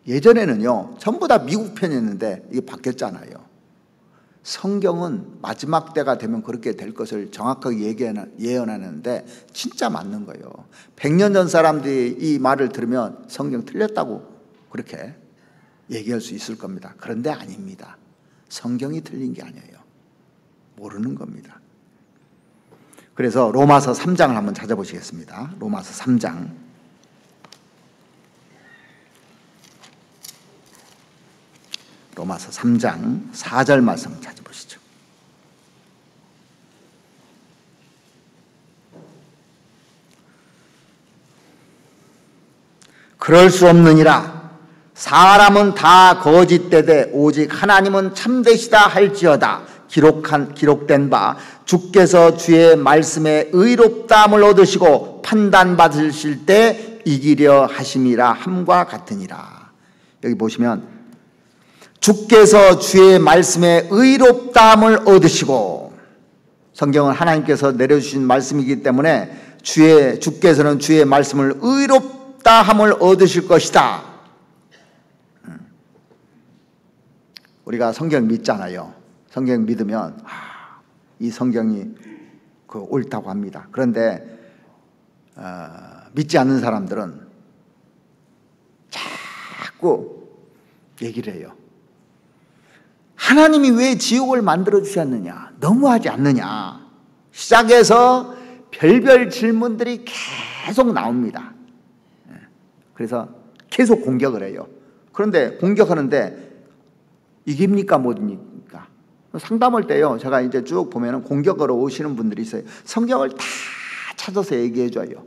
예전에는요 전부 다 미국 편이었는데 이게 바뀌었잖아요. 성경은 마지막 때가 되면 그렇게 될 것을 정확하게 예언하는데 진짜 맞는 거예요. 100년 전 사람들이 이 말을 들으면 성경 틀렸다고 그렇게 얘기할 수 있을 겁니다. 그런데 아닙니다. 성경이 틀린 게 아니에요. 모르는 겁니다. 그래서 로마서 3장을 한번 찾아보시겠습니다. 로마서 3장. 로마서 3장 4절 말씀 찾아보시죠. 그럴 수 없느니라. 사람은 다 거짓되되 오직 하나님은 참되시다 할지어다. 기록된 바 주께서 주의 말씀에 의롭다함을 얻으시고 판단받으실 때 이기려 하심이라 함과 같으니라. 여기 보시면 주께서 주의 말씀에 의롭다함을 얻으시고, 성경은 하나님께서 내려주신 말씀이기 때문에 주께서는 주의 말씀을 의롭다함을 얻으실 것이다. 우리가 성경 믿잖아요. 성경 믿으면 이 성경이 옳다고 합니다. 그런데 믿지 않는 사람들은 자꾸 얘기를 해요. 하나님이 왜 지옥을 만들어 주셨느냐? 너무하지 않느냐? 시작해서 별별 질문들이 계속 나옵니다. 그래서 계속 공격을 해요. 그런데 공격하는데 이깁니까 못 이깁니까? 상담할 때요, 제가 이제 쭉 보면은 공격하러 오시는 분들이 있어요. 성경을 다 찾아서 얘기해 줘요.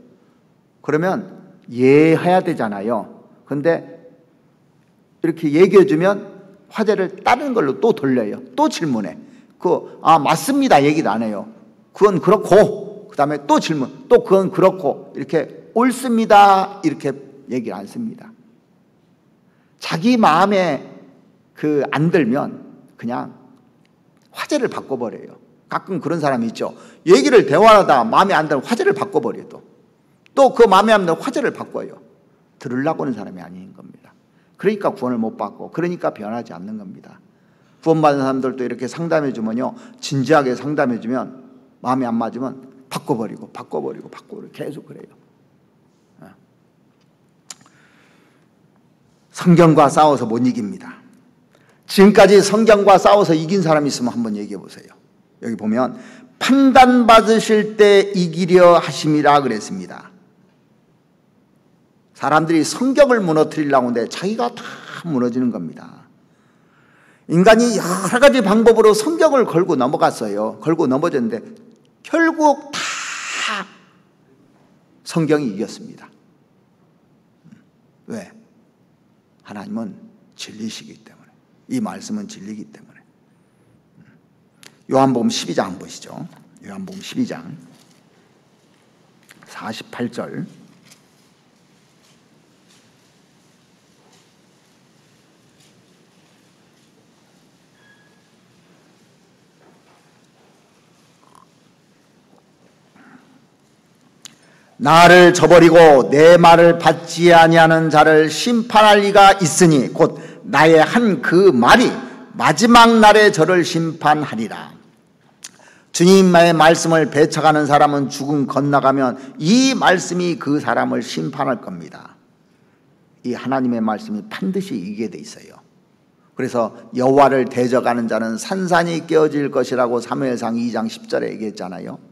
그러면 이해해야 되잖아요. 근데 이렇게 얘기해 주면 화제를 다른 걸로 또 돌려요. 또 질문해. 맞습니다 얘기도 안 해요. 그건 그렇고, 그 다음에 또 질문, 또 그건 그렇고, 이렇게 옳습니다 이렇게 얘기를 안 씁니다. 자기 마음에 안 들면 그냥 화제를 바꿔버려요. 가끔 그런 사람이 있죠. 얘기를 대화하다 마음에 안 들면 화제를 바꿔버려요. 또 그 마음에 안 들면 화제를 바꿔요. 들으려고 하는 사람이 아닌 겁니다. 그러니까 구원을 못 받고, 그러니까 변하지 않는 겁니다. 구원받은 사람들도 이렇게 상담해 주면요, 진지하게 상담해 주면 마음에 안 맞으면 바꿔버리고 계속 그래요. 성경과 싸워서 못 이깁니다. 지금까지 성경과 싸워서 이긴 사람이 있으면 한번 얘기해 보세요. 여기 보면 판단받으실 때 이기려 하심이라 그랬습니다. 사람들이 성경을 무너뜨리려고 하는데 자기가 다 무너지는 겁니다. 인간이 여러 가지 방법으로 성경을 걸고 넘어갔어요. 걸고 넘어졌는데 결국 다 성경이 이겼습니다. 왜? 하나님은 진리시기 때문에. 이 말씀은 진리이기 때문에. 요한복음 12장 한번 보시죠. 요한복음 12장 48절. 나를 저버리고 내 말을 받지 아니하는 자를 심판할 리가 있으니 곧 나의 한 그 말이 마지막 날에 저를 심판하리라. 주님의 말씀을 배척하는 사람은 죽음 건너가면 이 말씀이 그 사람을 심판할 겁니다. 이 하나님의 말씀이 반드시 이기게 돼 있어요. 그래서 여호와를 대적하는 자는 산산이 깨어질 것이라고 사무엘상 2장 10절에 얘기했잖아요.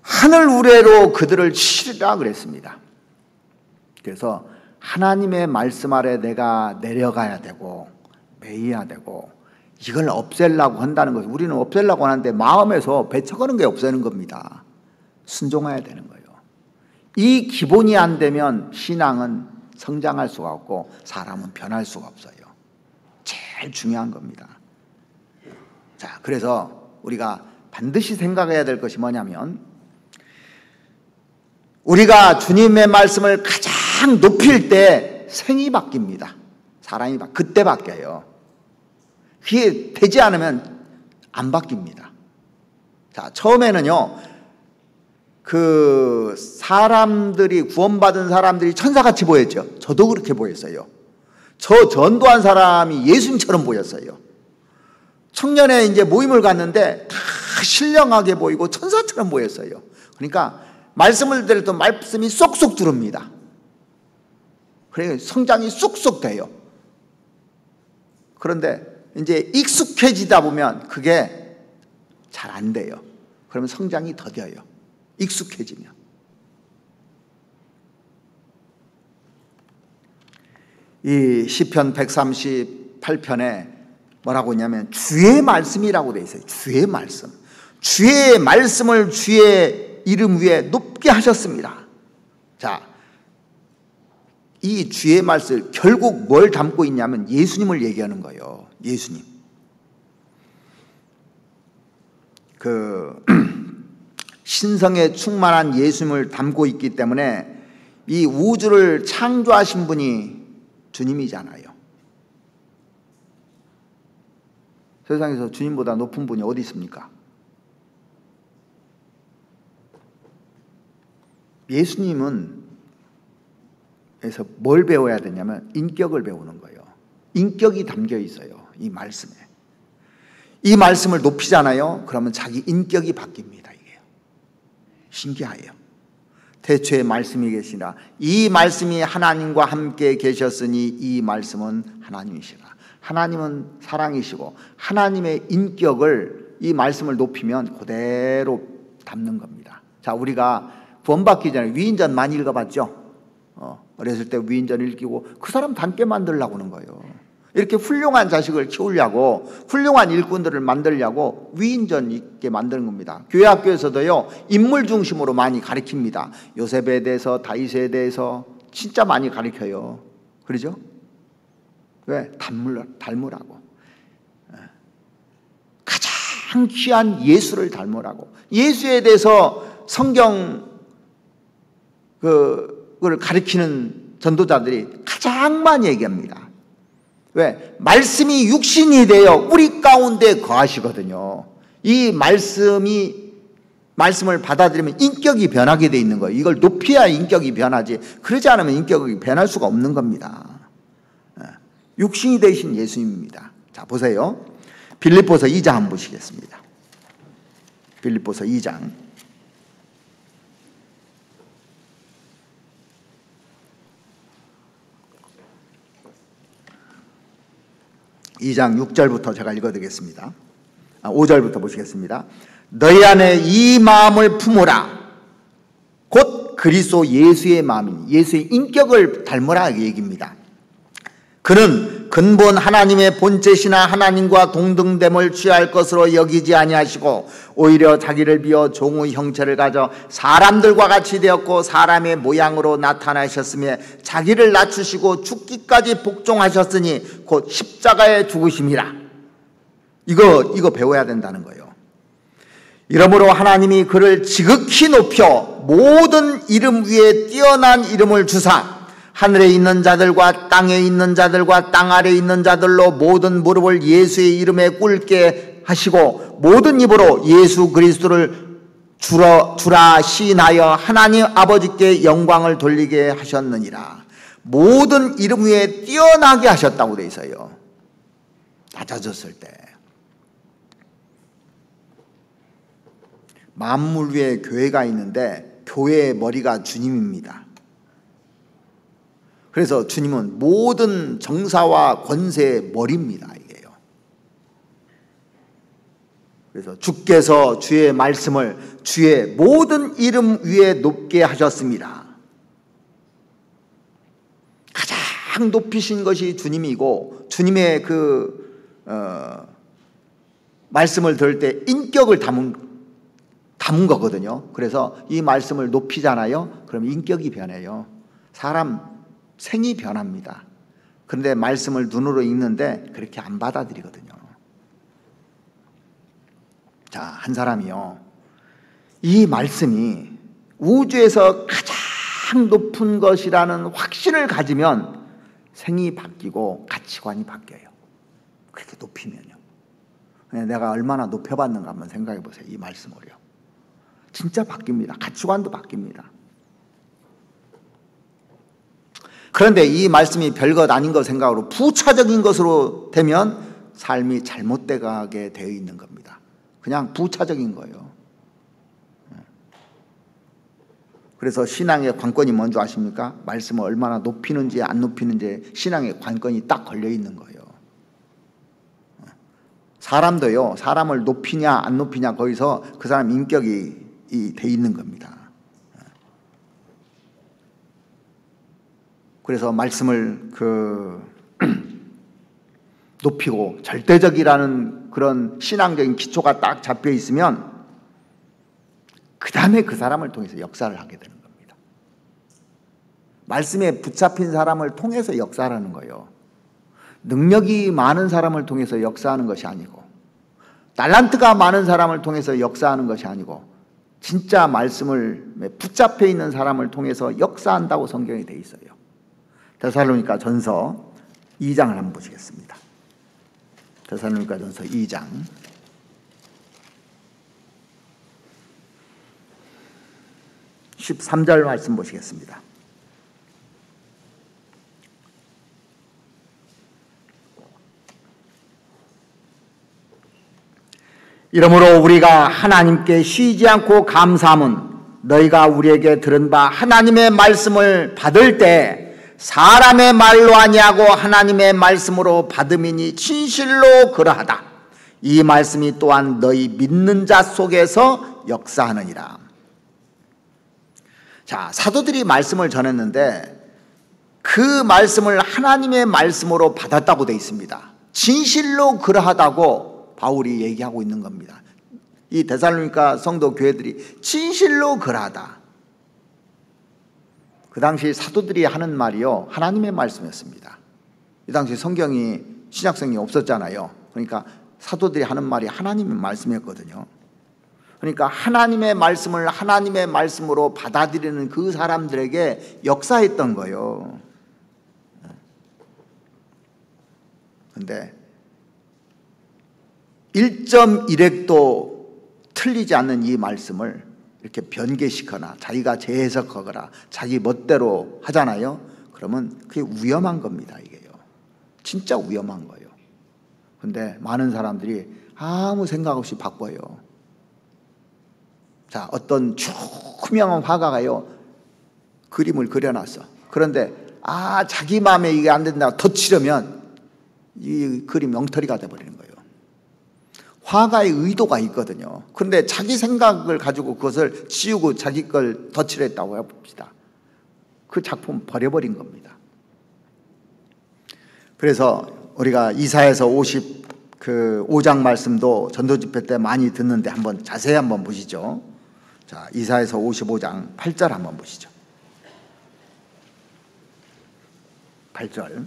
하늘 우레로 그들을 치리라 그랬습니다. 그래서 하나님의 말씀 아래 내가 내려가야 되고 매여야 되고, 이걸 없애려고 한다는 것은, 우리는 없애려고 하는데 마음에서 배척하는 게 없애는 겁니다. 순종해야 되는 거예요. 이 기본이 안 되면 신앙은 성장할 수가 없고 사람은 변할 수가 없어요. 제일 중요한 겁니다. 자, 그래서 우리가 반드시 생각해야 될 것이 뭐냐면, 우리가 주님의 말씀을 가장 높일 때 생이 바뀝니다. 사람이 그때 바뀌어요. 그게 되지 않으면 안 바뀝니다. 자, 처음에는요, 사람들이, 구원받은 사람들이 천사같이 보였죠. 저도 그렇게 보였어요. 저 전도한 사람이 예수님처럼 보였어요. 청년회 이제 모임을 갔는데 다 신령하게 보이고 천사처럼 보였어요. 그러니까 말씀을 들을 때 말씀이 쏙쏙 들어옵니다. 그러니까 성장이 쏙쏙 돼요. 그런데 이제 익숙해지다 보면 그게 잘 안 돼요. 그러면 성장이 더뎌요. 익숙해지면. 이 시편 138편에 뭐라고 하냐면 주의 말씀이라고 돼 있어요. 주의 말씀. 주의 말씀을 주의 이름 위에 높게 하셨습니다. 자, 이 주의 말씀 결국 뭘 담고 있냐면 예수님을 얘기하는 거예요. 예수님. 신성에 충만한 예수님을 담고 있기 때문에 이 우주를 창조하신 분이 주님이잖아요. 세상에서 주님보다 높은 분이 어디 있습니까? 예수님은 에서 뭘 배워야 되냐면 인격을 배우는 거예요. 인격이 담겨 있어요. 이 말씀에. 이 말씀을 높이잖아요. 그러면 자기 인격이 바뀝니다. 이게 신기해요. 태초에 말씀이 계시라. 이 말씀이 하나님과 함께 계셨으니 이 말씀은 하나님이시라. 하나님은 사랑이시고 하나님의 인격을, 이 말씀을 높이면 그대로 담는 겁니다. 자, 우리가 구원받기 전에 위인전 많이 읽어봤죠? 어렸을 때 위인전 읽히고 그 사람 닮게 만들려고 하는 거예요. 이렇게 훌륭한 자식을 키우려고, 훌륭한 일꾼들을 만들려고 위인전 있게 만드는 겁니다. 교회 학교에서도요, 인물 중심으로 많이 가르칩니다. 요셉에 대해서, 다윗에 대해서 진짜 많이 가르쳐요. 그러죠? 왜? 닮으라고. 가장 귀한 예수를 닮으라고. 예수에 대해서 성경 그걸 가르치는 전도자들이 가장 많이 얘기합니다. 왜? 말씀이 육신이 되어 우리 가운데 거하시거든요. 이 말씀을 받아들이면 인격이 변하게 돼 있는 거예요. 이걸 높여야 인격이 변하지, 그러지 않으면 인격이 변할 수가 없는 겁니다. 육신이 되신 예수님입니다. 자, 보세요. 빌립보서 2장 한번 보시겠습니다. 빌립보서 2장. 2장 6절부터 제가 읽어드리겠습니다. 5절부터 보시겠습니다. 너희 안에 이 마음을 품으라. 곧 그리스도 예수의 마음이니, 예수의 인격을 닮으라 이 얘기입니다. 그는 근본 하나님의 본체시나 하나님과 동등됨을 취할 것으로 여기지 아니하시고 오히려 자기를 비워 종의 형체를 가져 사람들과 같이 되었고 사람의 모양으로 나타나셨으며 자기를 낮추시고 죽기까지 복종하셨으니 곧 십자가에 죽으심이라. 이거 배워야 된다는 거예요. 이러므로 하나님이 그를 지극히 높여 모든 이름 위에 뛰어난 이름을 주사 하늘에 있는 자들과 땅에 있는 자들과 땅 아래 있는 자들로 모든 무릎을 예수의 이름에 꿇게 하시고 모든 입으로 예수 그리스도를 주라 시인하여 하나님 아버지께 영광을 돌리게 하셨느니라. 모든 이름 위에 뛰어나게 하셨다고 돼 있어요. 낮아졌을 때. 만물 위에 교회가 있는데 교회의 머리가 주님입니다. 그래서 주님은 모든 정사와 권세의 머리입니다. 이게요. 그래서 주께서 주의 말씀을 주의 모든 이름 위에 높게 하셨습니다. 가장 높이신 것이 주님이고 주님의 말씀을 들을 때 인격을 담은 거거든요. 그래서 이 말씀을 높이잖아요. 그럼 인격이 변해요. 사람 생이 변합니다. 그런데 말씀을 눈으로 읽는데 그렇게 안 받아들이거든요. 자, 한 사람이요, 이 말씀이 우주에서 가장 높은 것이라는 확신을 가지면 생이 바뀌고 가치관이 바뀌어요. 그렇게 높이면요. 내가 얼마나 높여봤는가 한번 생각해 보세요. 이 말씀을요. 진짜 바뀝니다. 가치관도 바뀝니다. 그런데 이 말씀이 별것 아닌 것 생각으로 부차적인 것으로 되면 삶이 잘못돼 가게 되어 있는 겁니다. 그냥 부차적인 거예요. 그래서 신앙의 관건이 뭔지 아십니까? 말씀을 얼마나 높이는지 안 높이는지 신앙의 관건이 딱 걸려 있는 거예요. 사람도요, 사람을 높이냐 안 높이냐 거기서 그 사람 인격이 돼 있는 겁니다. 그래서 말씀을 높이고 절대적이라는 그런 신앙적인 기초가 딱 잡혀 있으면 그 다음에 그 사람을 통해서 역사를 하게 되는 겁니다. 말씀에 붙잡힌 사람을 통해서 역사하는 거예요. 능력이 많은 사람을 통해서 역사하는 것이 아니고 달란트가 많은 사람을 통해서 역사하는 것이 아니고 진짜 말씀을 붙잡혀 있는 사람을 통해서 역사한다고 성경에 돼 있어요. 데살로니가 전서 2장을 한번 보시겠습니다. 데살로니가 전서 2장 13절 말씀 보시겠습니다. 이러므로 우리가 하나님께 쉬지 않고 감사함은 너희가 우리에게 들은 바 하나님의 말씀을 받을 때 사람의 말로 아니하고 하나님의 말씀으로 받음이니 진실로 그러하다. 이 말씀이 또한 너희 믿는 자 속에서 역사하느니라. 자, 사도들이 말씀을 전했는데 그 말씀을 하나님의 말씀으로 받았다고 되어 있습니다. 진실로 그러하다고 바울이 얘기하고 있는 겁니다. 이 데살로니가 성도 교회들이 진실로 그러하다. 그 당시 사도들이 하는 말이요, 하나님의 말씀이었습니다. 이 당시 성경이 신약성이 없었잖아요. 그러니까 사도들이 하는 말이 하나님의 말씀이었거든요. 그러니까 하나님의 말씀을 하나님의 말씀으로 받아들이는 그 사람들에게 역사했던 거예요. 그런데 1.1획도 틀리지 않는 이 말씀을 이렇게 변개시거나 자기가 재해석하거나 자기 멋대로 하잖아요. 그러면 그게 위험한 겁니다. 이게요. 진짜 위험한 거예요. 그런데 많은 사람들이 아무 생각 없이 바꿔요. 자, 어떤 투명한 화가가요, 그림을 그려놨어. 그런데 자기 마음에 이게 안 된다고 덧치려면 이 그림 엉터리가 돼버리는 거예요. 화가의 의도가 있거든요. 그런데 자기 생각을 가지고 그것을 지우고 자기 걸 덧칠했다고 해봅시다. 그 작품 버려버린 겁니다. 그래서 우리가 이사야서 55장 말씀도 전도집회 때 많이 듣는데 한번 자세히 한번 보시죠. 자, 이사야서 55장 8절 한번 보시죠. 8절.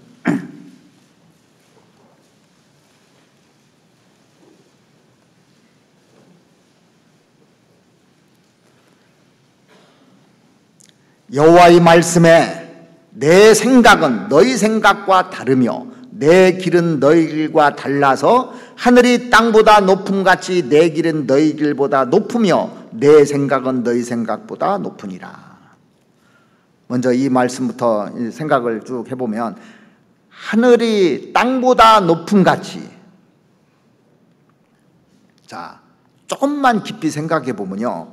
여호와의 말씀에 내 생각은 너희 생각과 다르며 내 길은 너희 길과 달라서 하늘이 땅보다 높음같이 내 길은 너희 길보다 높으며 내 생각은 너희 생각보다 높으니라. 먼저 이 말씀부터 생각을 쭉 해보면 하늘이 땅보다 높음같이, 자, 조금만 깊이 생각해 보면요,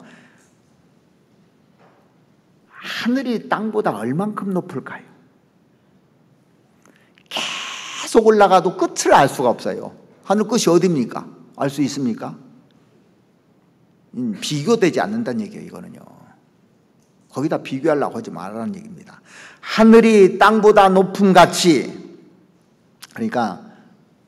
하늘이 땅보다 얼만큼 높을까요? 계속 올라가도 끝을 알 수가 없어요. 하늘 끝이 어디입니까? 알 수 있습니까? 비교되지 않는다는 얘기예요. 이거는요, 거기다 비교하려고 하지 말라는 얘기입니다. 하늘이 땅보다 높음같이, 그러니까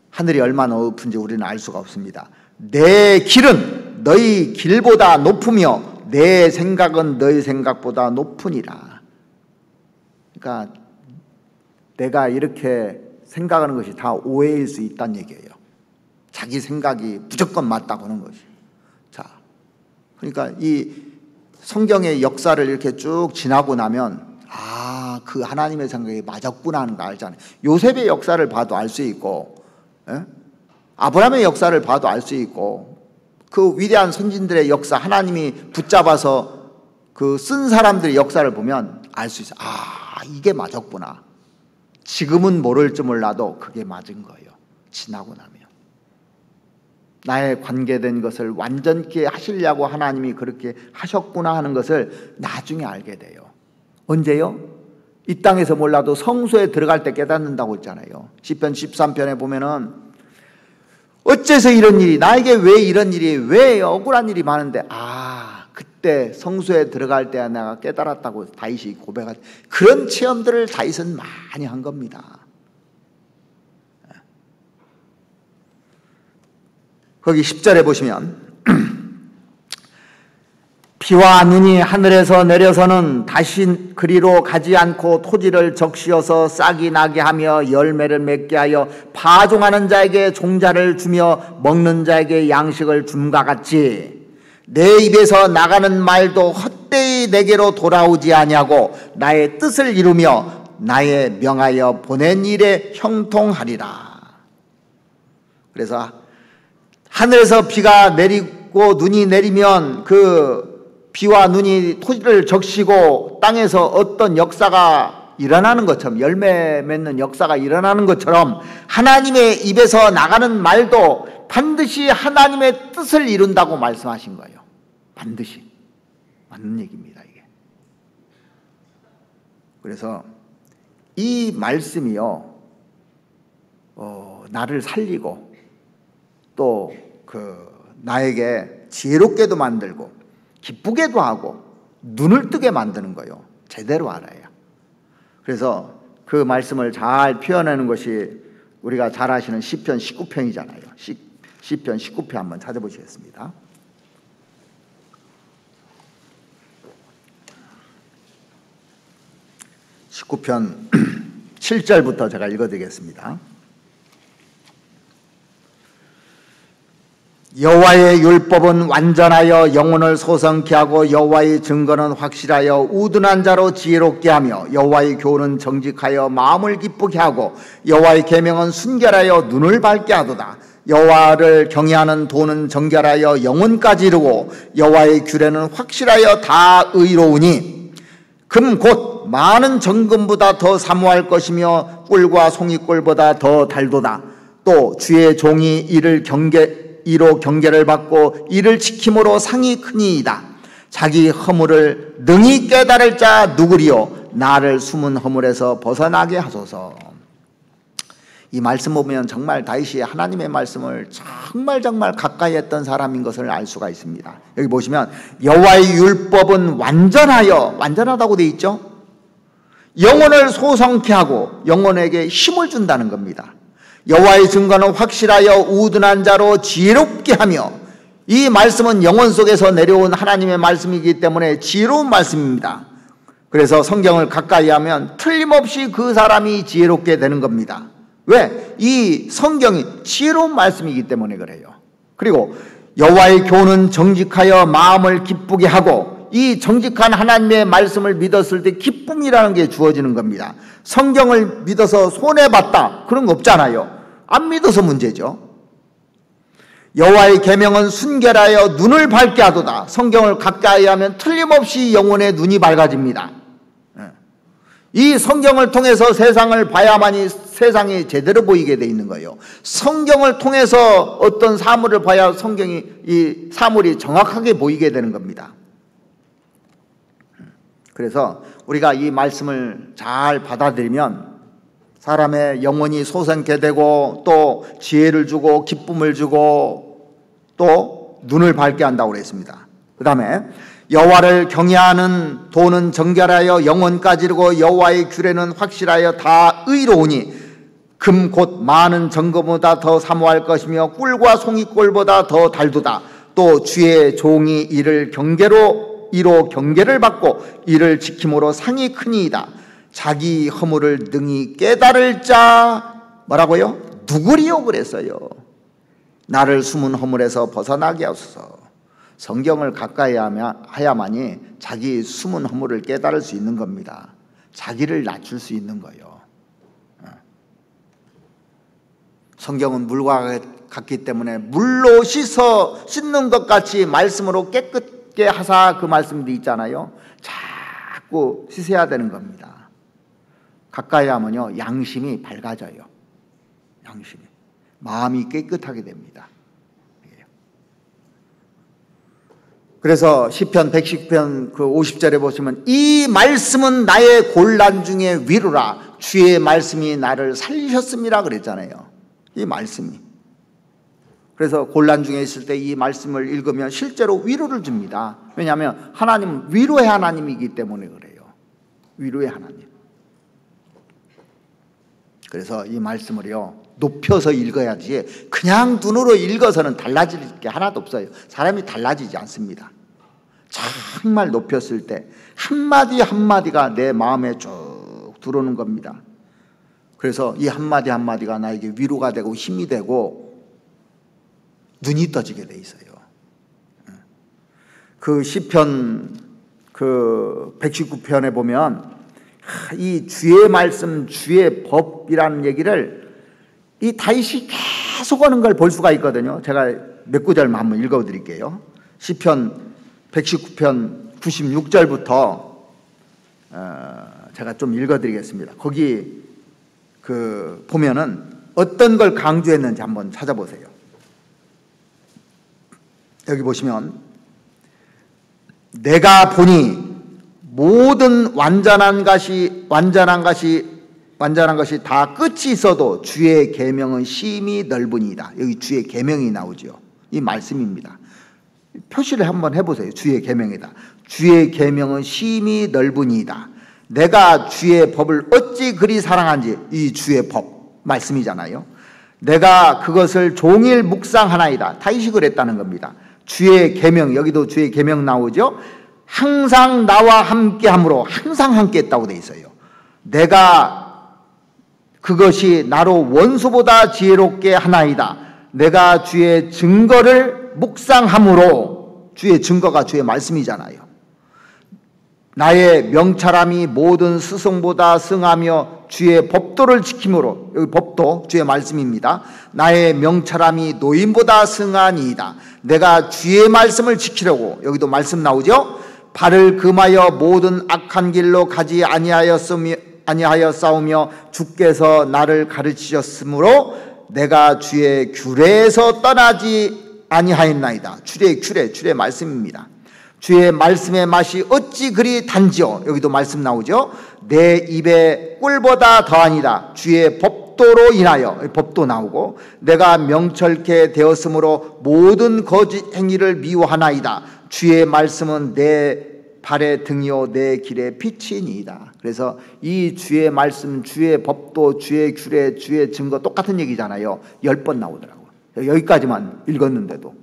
하늘이 얼마나 높은지 우리는 알 수가 없습니다. 내 길은 너희 길보다 높으며 내 생각은 너희 생각보다 높으니라. 그러니까 내가 이렇게 생각하는 것이 다 오해일 수 있다는 얘기예요. 자기 생각이 무조건 맞다고 하는 것이. 자, 그러니까 이 성경의 역사를 이렇게 쭉 지나고 나면 그 하나님의 생각이 맞았구나 하는 거 알잖아요. 요셉의 역사를 봐도 알 수 있고, 아브라함의 역사를 봐도 알 수 있고, 그 위대한 선진들의 역사, 하나님이 붙잡아서 그 쓴 사람들의 역사를 보면 알 수 있어요. 이게 맞았구나. 지금은 모를 줄 몰라도 그게 맞은 거예요. 지나고 나면. 나에 관계된 것을 완전히 하시려고 하나님이 그렇게 하셨구나 하는 것을 나중에 알게 돼요. 언제요? 이 땅에서 몰라도 성소에 들어갈 때 깨닫는다고 했잖아요. 시편 13편에 보면은 어째서 이런 일이, 나에게 왜 이런 일이, 왜 억울한 일이 많은데, 그때 성소에 들어갈 때 내가 깨달았다고 다윗이 고백한 그런 체험들을 다윗은 많이 한 겁니다. 거기 10절에 보시면 비와 눈이 하늘에서 내려서는 다시 그리로 가지 않고 토지를 적시어서 싹이 나게 하며 열매를 맺게 하여 파종하는 자에게 종자를 주며 먹는 자에게 양식을 줌과 같이 내 입에서 나가는 말도 헛되이 내게로 돌아오지 아니하고 나의 뜻을 이루며 나의 명하여 보낸 일에 형통하리라. 그래서 하늘에서 비가 내리고 눈이 내리면 그 비와 눈이 토지를 적시고 땅에서 어떤 역사가 일어나는 것처럼, 열매 맺는 역사가 일어나는 것처럼 하나님의 입에서 나가는 말도 반드시 하나님의 뜻을 이룬다고 말씀하신 거예요. 반드시. 맞는 얘기입니다, 이게. 그래서 이 말씀이요, 나를 살리고 또 나에게 지혜롭게도 만들고 기쁘게도 하고 눈을 뜨게 만드는 거예요. 제대로 알아야. 그래서 그 말씀을 잘 표현하는 것이 우리가 잘 아시는 시편 19편이잖아요. 시편 19편 한번 찾아보시겠습니다. (19편) 7절부터 제가 읽어드리겠습니다. 여호와의 율법은 완전하여 영혼을 소성케 하고 여호와의 증거는 확실하여 우둔한 자로 지혜롭게 하며 여호와의 교훈은 정직하여 마음을 기쁘게 하고 여호와의 계명은 순결하여 눈을 밝게 하도다. 여호와를 경외하는 도는 정결하여 영혼까지 이르고 여호와의 규례는 확실하여 다 의로우니 금 곧 많은 정금보다 더 사모할 것이며 꿀과 송이꿀보다 더 달도다. 또 주의 종이 이로 경계를 받고 이를 지킴으로 상이 크니이다. 자기 허물을 능히 깨달을 자 누구리요? 나를 숨은 허물에서 벗어나게 하소서. 이 말씀 보면 정말 다윗이 하나님의 말씀을 정말 가까이 했던 사람인 것을 알 수가 있습니다. 여기 보시면 여호와의 율법은 완전하다고 되어 있죠. 영혼을 소성케 하고 영혼에게 힘을 준다는 겁니다. 여호와의 증거는 확실하여 우둔한 자로 지혜롭게 하며, 이 말씀은 영혼 속에서 내려온 하나님의 말씀이기 때문에 지혜로운 말씀입니다. 그래서 성경을 가까이 하면 틀림없이 그 사람이 지혜롭게 되는 겁니다. 왜? 이 성경이 지혜로운 말씀이기 때문에 그래요. 그리고 여호와의 교훈은 정직하여 마음을 기쁘게 하고, 이 정직한 하나님의 말씀을 믿었을 때 기쁨이라는 게 주어지는 겁니다. 성경을 믿어서 손해봤다 그런 거 없잖아요. 안 믿어서 문제죠. 여호와의 계명은 순결하여 눈을 밝게 하도다. 성경을 가까이 하면 틀림없이 영혼의 눈이 밝아집니다. 이 성경을 통해서 세상을 봐야만이 세상이 제대로 보이게 돼 있는 거예요. 성경을 통해서 어떤 사물을 봐야 이 사물이 정확하게 보이게 되는 겁니다. 그래서 우리가 이 말씀을 잘 받아들이면 사람의 영혼이 소생케 되고, 또 지혜를 주고 기쁨을 주고 또 눈을 밝게 한다고 그랬습니다. 그 다음에 여호와를 경외하는 도는 정결하여 영혼까지 이르고 여호와의 규례는 확실하여 다 의로우니 금 곧 많은 정금보다 더 사모할 것이며 꿀과 송이꿀보다 더 달도다. 또 주의 종이 이로 경계를 받고 이를 지킴으로 상이 크니이다. 자기 허물을 능히 깨달을 자 뭐라고요? 누구리요? 그랬어요. 나를 숨은 허물에서 벗어나게 하소서. 성경을 가까이 하야만이 자기 숨은 허물을 깨달을 수 있는 겁니다. 자기를 낮출 수 있는 거예요. 성경은 물과 같기 때문에 물로 씻는 것 같이 말씀으로 깨끗게 하사, 그 말씀도 있잖아요. 자꾸 씻어야 되는 겁니다. 가까이 하면요 양심이 밝아져요. 양심이, 마음이 깨끗하게 됩니다. 그래서 시편 110편 그 50절에 보시면 이 말씀은 나의 곤란 중에 위로라. 주의 말씀이 나를 살리셨음이라 그랬잖아요. 이 말씀이. 그래서 곤란 중에 있을 때 이 말씀을 읽으면 실제로 위로를 줍니다. 왜냐하면 하나님은 위로의 하나님이기 때문에 그래요. 위로의 하나님. 그래서 이 말씀을요 높여서 읽어야지 그냥 눈으로 읽어서는 달라질 게 하나도 없어요. 사람이 달라지지 않습니다. 정말 높였을 때 한마디 한마디가 내 마음에 쭉 들어오는 겁니다. 그래서 이 한마디 한마디가 나에게 위로가 되고 힘이 되고 눈이 떠지게 돼 있어요. 그 시편 그 119편에 보면 이 주의 말씀, 주의 법이라는 얘기를 이 다윗이 계속 하는 걸 볼 수가 있거든요. 제가 몇 구절만 한번 읽어드릴게요. 시편 119편 96절부터 제가 좀 읽어드리겠습니다. 거기 보면은 어떤 걸 강조했는지 한번 찾아보세요. 여기 보시면 내가 보니 모든 완전한 것이 다 끝이 있어도 주의 계명은 심히 넓으니이다. 여기 주의 계명이 나오죠. 이 말씀입니다. 표시를 한번 해보세요. 주의 계명이다. 주의 계명은 심히 넓으니이다. 내가 주의 법을 어찌 그리 사랑한지, 이 주의 법 말씀이잖아요. 내가 그것을 종일 묵상하나이다. 다윗이 그랬다는 겁니다. 주의 계명, 여기도 주의 계명 나오죠. 항상 나와 함께함으로, 항상 함께했다고 돼 있어요. 내가 그것이 나로 원수보다 지혜롭게 하나이다. 내가 주의 증거를 묵상함으로, 주의 증거가 주의 말씀이잖아요. 나의 명철함이 모든 스승보다 승하며 주의 법도를 지킴으로, 여기 법도 주의 말씀입니다. 나의 명철함이 노인보다 승하니이다. 내가 주의 말씀을 지키려고, 여기도 말씀 나오죠. 발을 금하여 모든 악한 길로 가지 아니하였사오며 주께서 나를 가르치셨으므로 내가 주의 규례에서 떠나지 아니하였나이다. 규례 말씀입니다. 주의 말씀의 맛이 어찌 그리 단지요. 여기도 말씀 나오죠. 내 입에 꿀보다 더하니라. 주의 법도로 인하여, 법도 나오고, 내가 명철케 되었으므로 모든 거짓 행위를 미워하나이다. 주의 말씀은 내 발의 등이요 내 길의 빛이니이다. 그래서 이 주의 말씀, 주의 법도, 주의 규례, 주의 증거 똑같은 얘기잖아요. 10번 나오더라고요. 여기까지만 읽었는데도.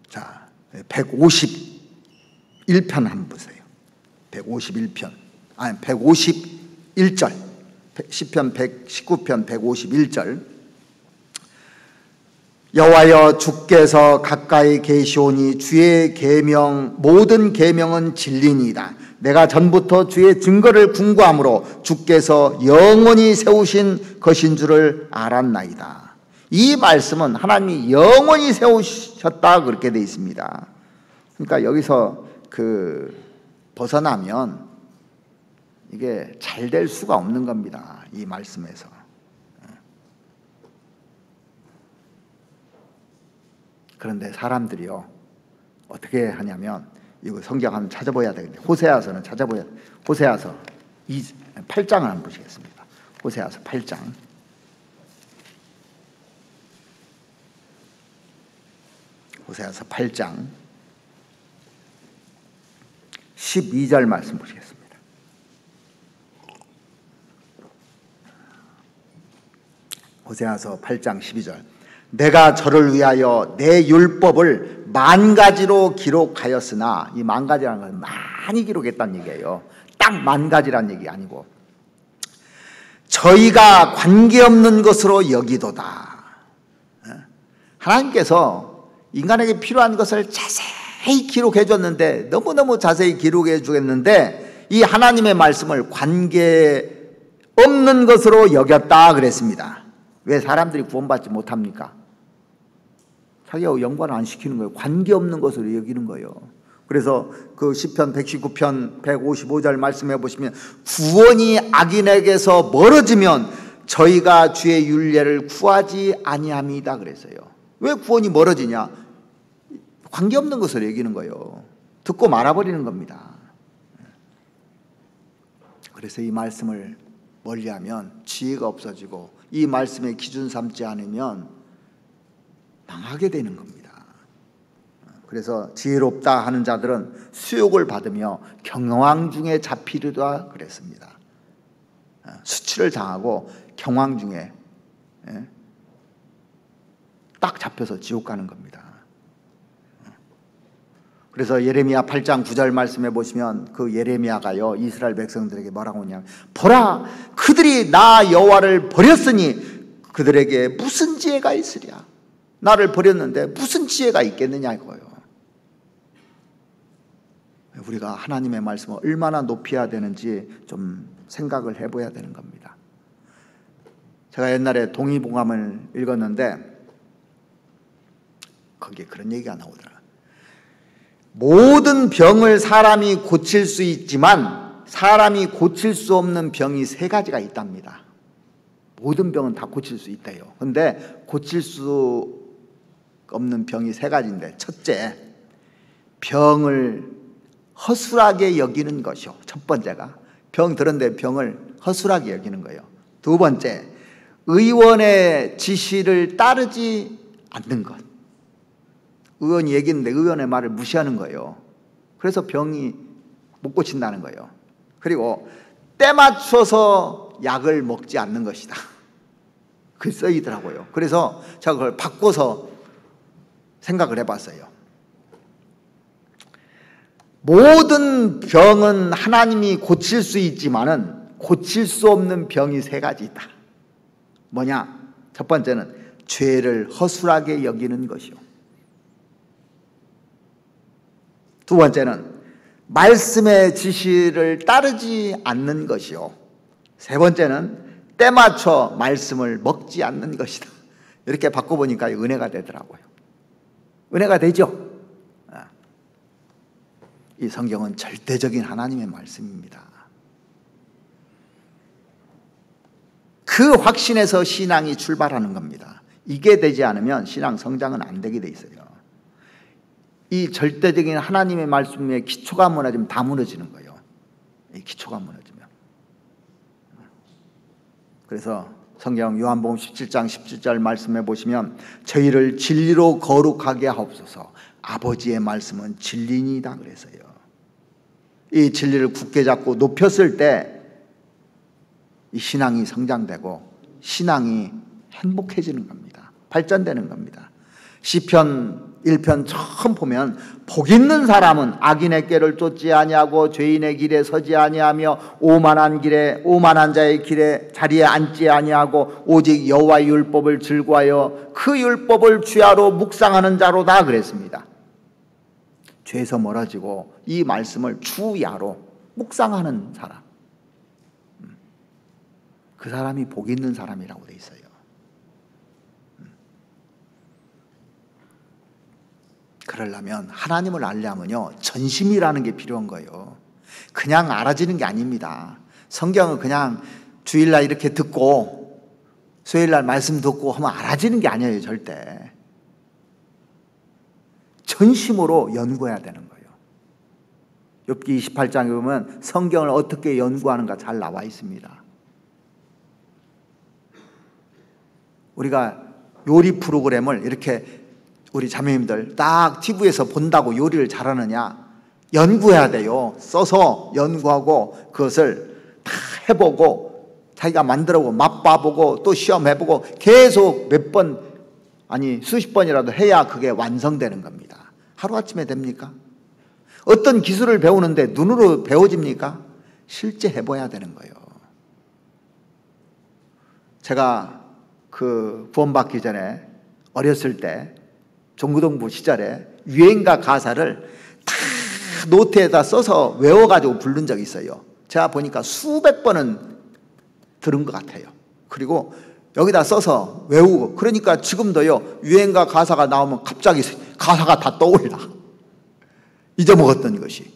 자, 151편 한번 보세요. 151편. 아니, 151절. 시편 119편 151절. 여호와여, 주께서 가까이 계시오니 주의 계명, 모든 계명은 진리니이다. 내가 전부터 주의 증거를 궁구함으로 주께서 영원히 세우신 것인 줄을 알았나이다. 이 말씀은 하나님이 영원히 세우셨다, 그렇게 되어 있습니다. 그러니까 여기서 벗어나면 이게 잘 될 수가 없는 겁니다. 이 말씀에서. 그런데 사람들이요, 어떻게 하냐면, 이거 성경 한번 찾아봐야 되겠네. 호세아서는 찾아봐야 돼. 호세아서 8장을 한번 보시겠습니다. 호세아서 8장. 호세아서 8장 12절 말씀 보시겠습니다. 호세아서 8장 12절. 내가 저를 위하여 내 율법을 10,000가지로 기록하였으나, 이 10,000가지라는 건 많이 기록했다는 얘기예요. 딱 10,000가지라는 얘기 아니고, 저희가 관계없는 것으로 여기도다. 하나님께서 인간에게 필요한 것을 자세히 기록해 줬는데, 너무너무 자세히 기록해 주겠는데, 이 하나님의 말씀을 관계없는 것으로 여겼다 그랬습니다. 왜 사람들이 구원받지 못합니까? 자기가 연관을 안 시키는 거예요. 관계없는 것으로 여기는 거예요. 그래서 그 시편 119편 155절 말씀해 보시면, 구원이 악인에게서 멀어지면 저희가 주의 율례를 구하지 아니함이다 그랬어요. 왜 구원이 멀어지냐? 관계없는 것으로 여기는 거예요. 듣고 말아버리는 겁니다. 그래서 이 말씀을 멀리하면 지혜가 없어지고, 이 말씀의 기준 삼지 않으면 망하게 되는 겁니다. 그래서 지혜롭다 하는 자들은 수욕을 받으며 경황 중에 잡히리라 그랬습니다. 수치를 당하고 경황 중에 딱 잡혀서 지옥 가는 겁니다. 그래서 예레미야 8장 9절 말씀해 보시면, 그 예레미야가요, 이스라엘 백성들에게 뭐라고 하냐면, 보라, 그들이 나 여호와를 버렸으니 그들에게 무슨 지혜가 있으랴. 나를 버렸는데 무슨 지혜가 있겠느냐 이거예요. 우리가 하나님의 말씀을 얼마나 높여야 되는지 좀 생각을 해봐야 되는 겁니다. 제가 옛날에 동의봉감을 읽었는데 거기에 그런 얘기가 나오더라. 모든 병을 사람이 고칠 수 있지만 사람이 고칠 수 없는 병이 3가지가 있답니다. 모든 병은 다 고칠 수 있대요. 그런데 고칠 수 없는 병이 3가지인데, 첫째, 병을 허술하게 여기는 것이요. 첫 번째가 병 들었는데 병을 허술하게 여기는 거예요. 두 번째, 의원의 지시를 따르지 않는 것. 의원이 얘기했는데 의원의 말을 무시하는 거예요. 그래서 병이 못 고친다는 거예요. 그리고 때 맞춰서 약을 먹지 않는 것이다. 그 써있더라고요. 그래서 제가 그걸 바꿔서 생각을 해봤어요. 모든 병은 하나님이 고칠 수 있지만은 고칠 수 없는 병이 세 가지 있다. 뭐냐? 첫 번째는 죄를 허술하게 여기는 것이요. 두 번째는 말씀의 지시를 따르지 않는 것이요. 세 번째는 때 맞춰 말씀을 먹지 않는 것이다. 이렇게 바꿔보니까 은혜가 되더라고요. 은혜가 되죠? 이 성경은 절대적인 하나님의 말씀입니다. 그 확신에서 신앙이 출발하는 겁니다. 이게 되지 않으면 신앙 성장은 안 되게 돼 있어요. 이 절대적인 하나님의 말씀의 기초가 무너지면 다 무너지는 거예요. 이 기초가 무너지면. 그래서 성경 요한복음 17장 17절 말씀해 보시면 저희를 진리로 거룩하게 하옵소서. 아버지의 말씀은 진리니이다 그래서요. 이 진리를 굳게 잡고 높였을 때 이 신앙이 성장되고 신앙이 행복해지는 겁니다. 발전되는 겁니다. 시편 1편 처음 보면 복 있는 사람은 악인의 꾀를 쫓지 아니하고 죄인의 길에 서지 아니하며 오만한 자의 길에 자리에 앉지 아니하고 오직 여호와의 율법을 즐거워하여 그 율법을 주야로 묵상하는 자로다 그랬습니다. 죄에서 멀어지고 이 말씀을 주야로 묵상하는 사람, 그 사람이 복 있는 사람이라고 돼 있어요. 그러려면 하나님을 알려면요 전심이라는 게 필요한 거예요. 그냥 알아지는 게 아닙니다. 성경은 그냥 주일날 이렇게 듣고 수요일날 말씀 듣고 하면 알아지는 게 아니에요. 절대 전심으로 연구해야 되는 거예요. 욥기 28장에 보면 성경을 어떻게 연구하는가 잘 나와 있습니다. 우리가 요리 프로그램을 이렇게 우리 자매님들 딱 TV에서 본다고 요리를 잘하느냐? 연구해야 돼요. 써서 연구하고 그것을 다 해보고 자기가 만들어보고 맛봐보고 또 시험해보고 계속 몇 번 아니 수십 번이라도 해야 그게 완성되는 겁니다. 하루아침에 됩니까? 어떤 기술을 배우는데 눈으로 배워집니까? 실제 해봐야 되는 거예요. 제가 그 구원받기 전에 어렸을 때 종구동부 시절에 유행가 가사를 다 노트에다 써서 외워가지고 부른 적이 있어요. 제가 보니까 수백 번은 들은 것 같아요. 그리고 여기다 써서 외우고 그러니까 지금도요 유행가 가사가 나오면 갑자기 가사가 다 떠올라. 잊어먹었던 것이.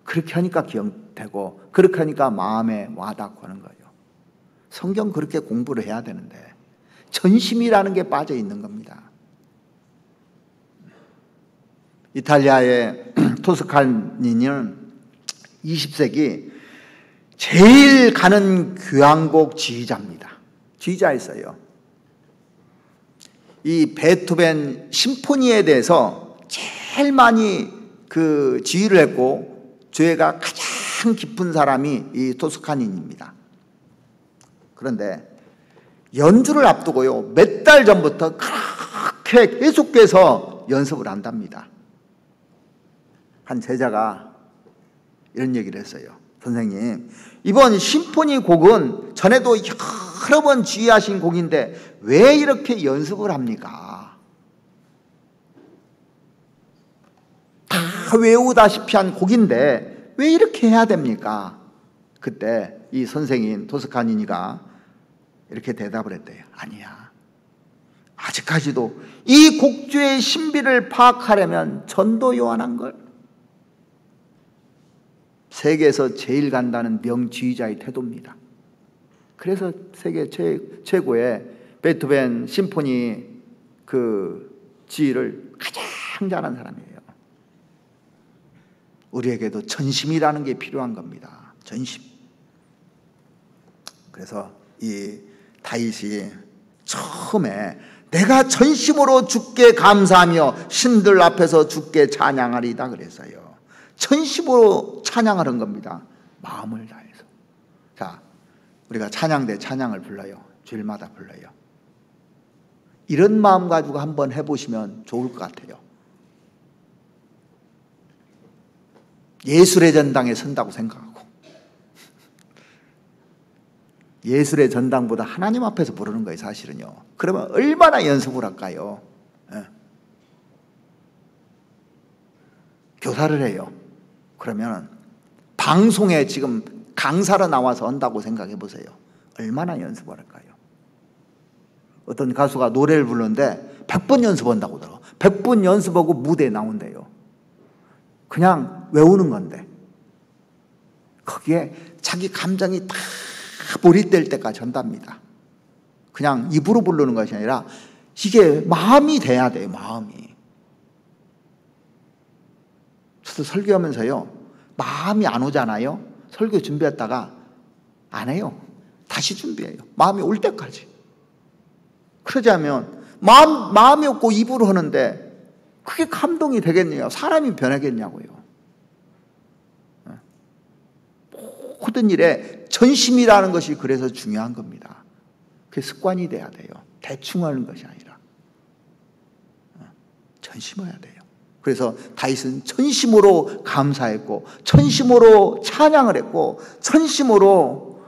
그렇게 하니까 기억되고 그렇게 하니까 마음에 와닿고 하는 거예요. 성경 그렇게 공부를 해야 되는데 전심이라는 게 빠져 있는 겁니다. 이탈리아의 토스카니는 20세기 제일 가는 교향곡 지휘자입니다. 지휘자였어요. 이 베토벤 심포니에 대해서 제일 많이 그 지휘를 했고 죄가 가장 깊은 사람이 이 토스카니입니다. 그런데 연주를 앞두고요 몇 달 전부터 그렇게 계속해서 연습을 한답니다. 한 제자가 이런 얘기를 했어요. 선생님, 이번 심포니 곡은 전에도 여러 번 지휘하신 곡인데 왜 이렇게 연습을 합니까? 다 외우다시피 한 곡인데 왜 이렇게 해야 됩니까? 그때 이 선생인 토스카니니가 이렇게 대답을 했대요. 아니야. 아직까지도 이 곡주의 신비를 파악하려면 전도 요한한걸. 세계에서 제일 간다는 명지휘자의 태도입니다. 그래서 세계 최고의 베토벤 심포니 그 지휘를 가장 잘한 사람이에요. 우리에게도 전심이라는 게 필요한 겁니다. 전심. 그래서 이 다윗이 처음에 내가 전심으로 주께 감사하며 신들 앞에서 주께 찬양하리다 그랬어요. 전심으로 찬양하는 겁니다. 마음을 다해서. 자, 우리가 찬양대 찬양을 불러요. 주일마다 불러요. 이런 마음 가지고 한번 해보시면 좋을 것 같아요. 예술의 전당에 선다고 생각하고, 예술의 전당보다 하나님 앞에서 부르는 거예요, 사실은요. 그러면 얼마나 연습을 할까요? 예. 교사를 해요. 그러면 방송에 지금 강사로 나와서 한다고 생각해 보세요. 얼마나 연습을 할까요? 어떤 가수가 노래를 부르는데 100번 연습한다고 하더라고요. 100번 연습하고 무대에 나온대요. 그냥 외우는 건데 거기에 자기 감정이 다 몰입될 때까지 한답니다. 그냥 입으로 부르는 것이 아니라 이게 마음이 돼야 돼요. 마음이. 저도 설교하면서요, 마음이 안 오잖아요. 설교 준비했다가 안 해요. 다시 준비해요. 마음이 올 때까지. 그러지 않으면 마음이 없고 입으로 하는데 그게 감동이 되겠냐고, 사람이 변하겠냐고요. 모든 일에 전심이라는 것이 그래서 중요한 겁니다. 그게 습관이 돼야 돼요. 대충 하는 것이 아니라 전심해야 돼요. 그래서 다윗은 전심으로 감사했고, 전심으로 찬양을 했고, 전심으로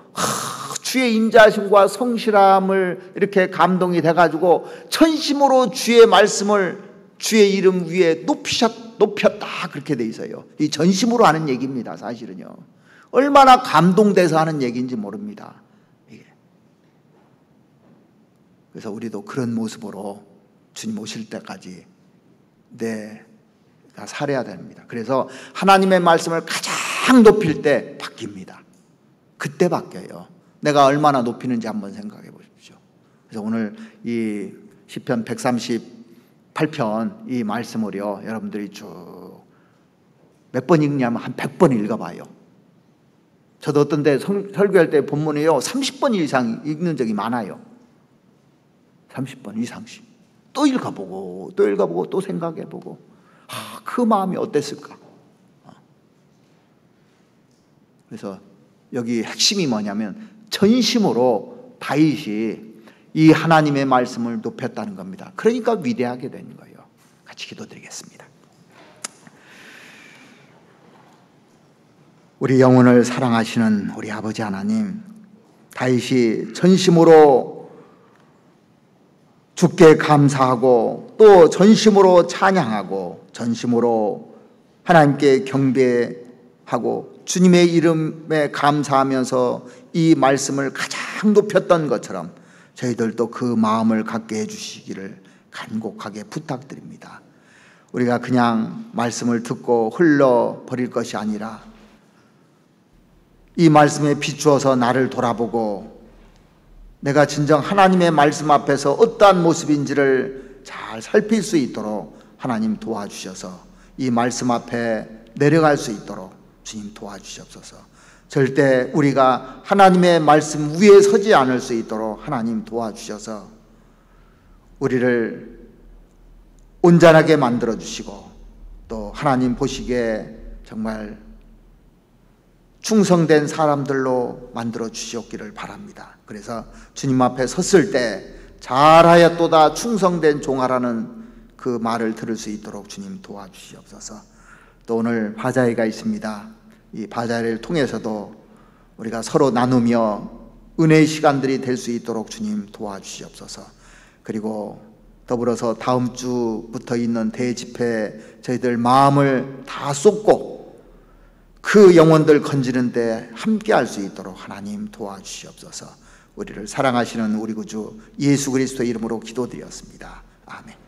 주의 인자심과 성실함을 이렇게 감동이 돼가지고 전심으로 주의 말씀을 주의 이름 위에 높였다, 그렇게 돼 있어요. 이 전심으로 하는 얘기입니다, 사실은요. 얼마나 감동돼서 하는 얘기인지 모릅니다, 이게. 그래서 우리도 그런 모습으로 주님 오실 때까지 내가 살아야 됩니다. 그래서 하나님의 말씀을 가장 높일 때 바뀝니다. 그때 바뀌어요. 내가 얼마나 높이는지 한번 생각해 보십시오. 그래서 오늘 이 시편 138편 이 말씀을요, 여러분들이 쭉 몇 번 읽냐면 한 100번 읽어봐요. 저도 어떤 데 설교할 때 본문이요 30번 이상 읽는 적이 많아요. 30번 이상씩. 또 읽어보고 또 읽어보고 또 생각해보고, 그 마음이 어땠을까. 그래서 여기 핵심이 뭐냐면 전심으로 다윗이 이 하나님의 말씀을 높였다는 겁니다. 그러니까 위대하게 된 거예요. 같이 기도드리겠습니다. 우리 영혼을 사랑하시는 우리 아버지 하나님, 다윗이 전심으로 주께 감사하고 또 전심으로 찬양하고 전심으로 하나님께 경배하고 주님의 이름에 감사하면서 이 말씀을 가장 높였던 것처럼 저희들도 그 마음을 갖게 해주시기를 간곡하게 부탁드립니다. 우리가 그냥 말씀을 듣고 흘러버릴 것이 아니라 이 말씀에 비추어서 나를 돌아보고 내가 진정 하나님의 말씀 앞에서 어떠한 모습인지를 잘 살필 수 있도록 하나님 도와주셔서 이 말씀 앞에 내려갈 수 있도록 주님 도와주시옵소서. 절대 우리가 하나님의 말씀 위에 서지 않을 수 있도록 하나님 도와주셔서 우리를 온전하게 만들어주시고 또 하나님 보시기에 정말 충성된 사람들로 만들어 주시옵기를 바랍니다. 그래서 주님 앞에 섰을 때 잘하였도다 충성된 종아라는 그 말을 들을 수 있도록 주님 도와주시옵소서. 또 오늘 바자회가 있습니다. 이 바자회를 통해서도 우리가 서로 나누며 은혜의 시간들이 될 수 있도록 주님 도와주시옵소서. 그리고 더불어서 다음 주부터 있는 대집회 저희들 마음을 다 쏟고 그 영혼들 건지는데 함께 할 수 있도록 하나님 도와주시옵소서. 우리를 사랑하시는 우리 구주 예수 그리스도의 이름으로 기도드렸습니다. 아멘.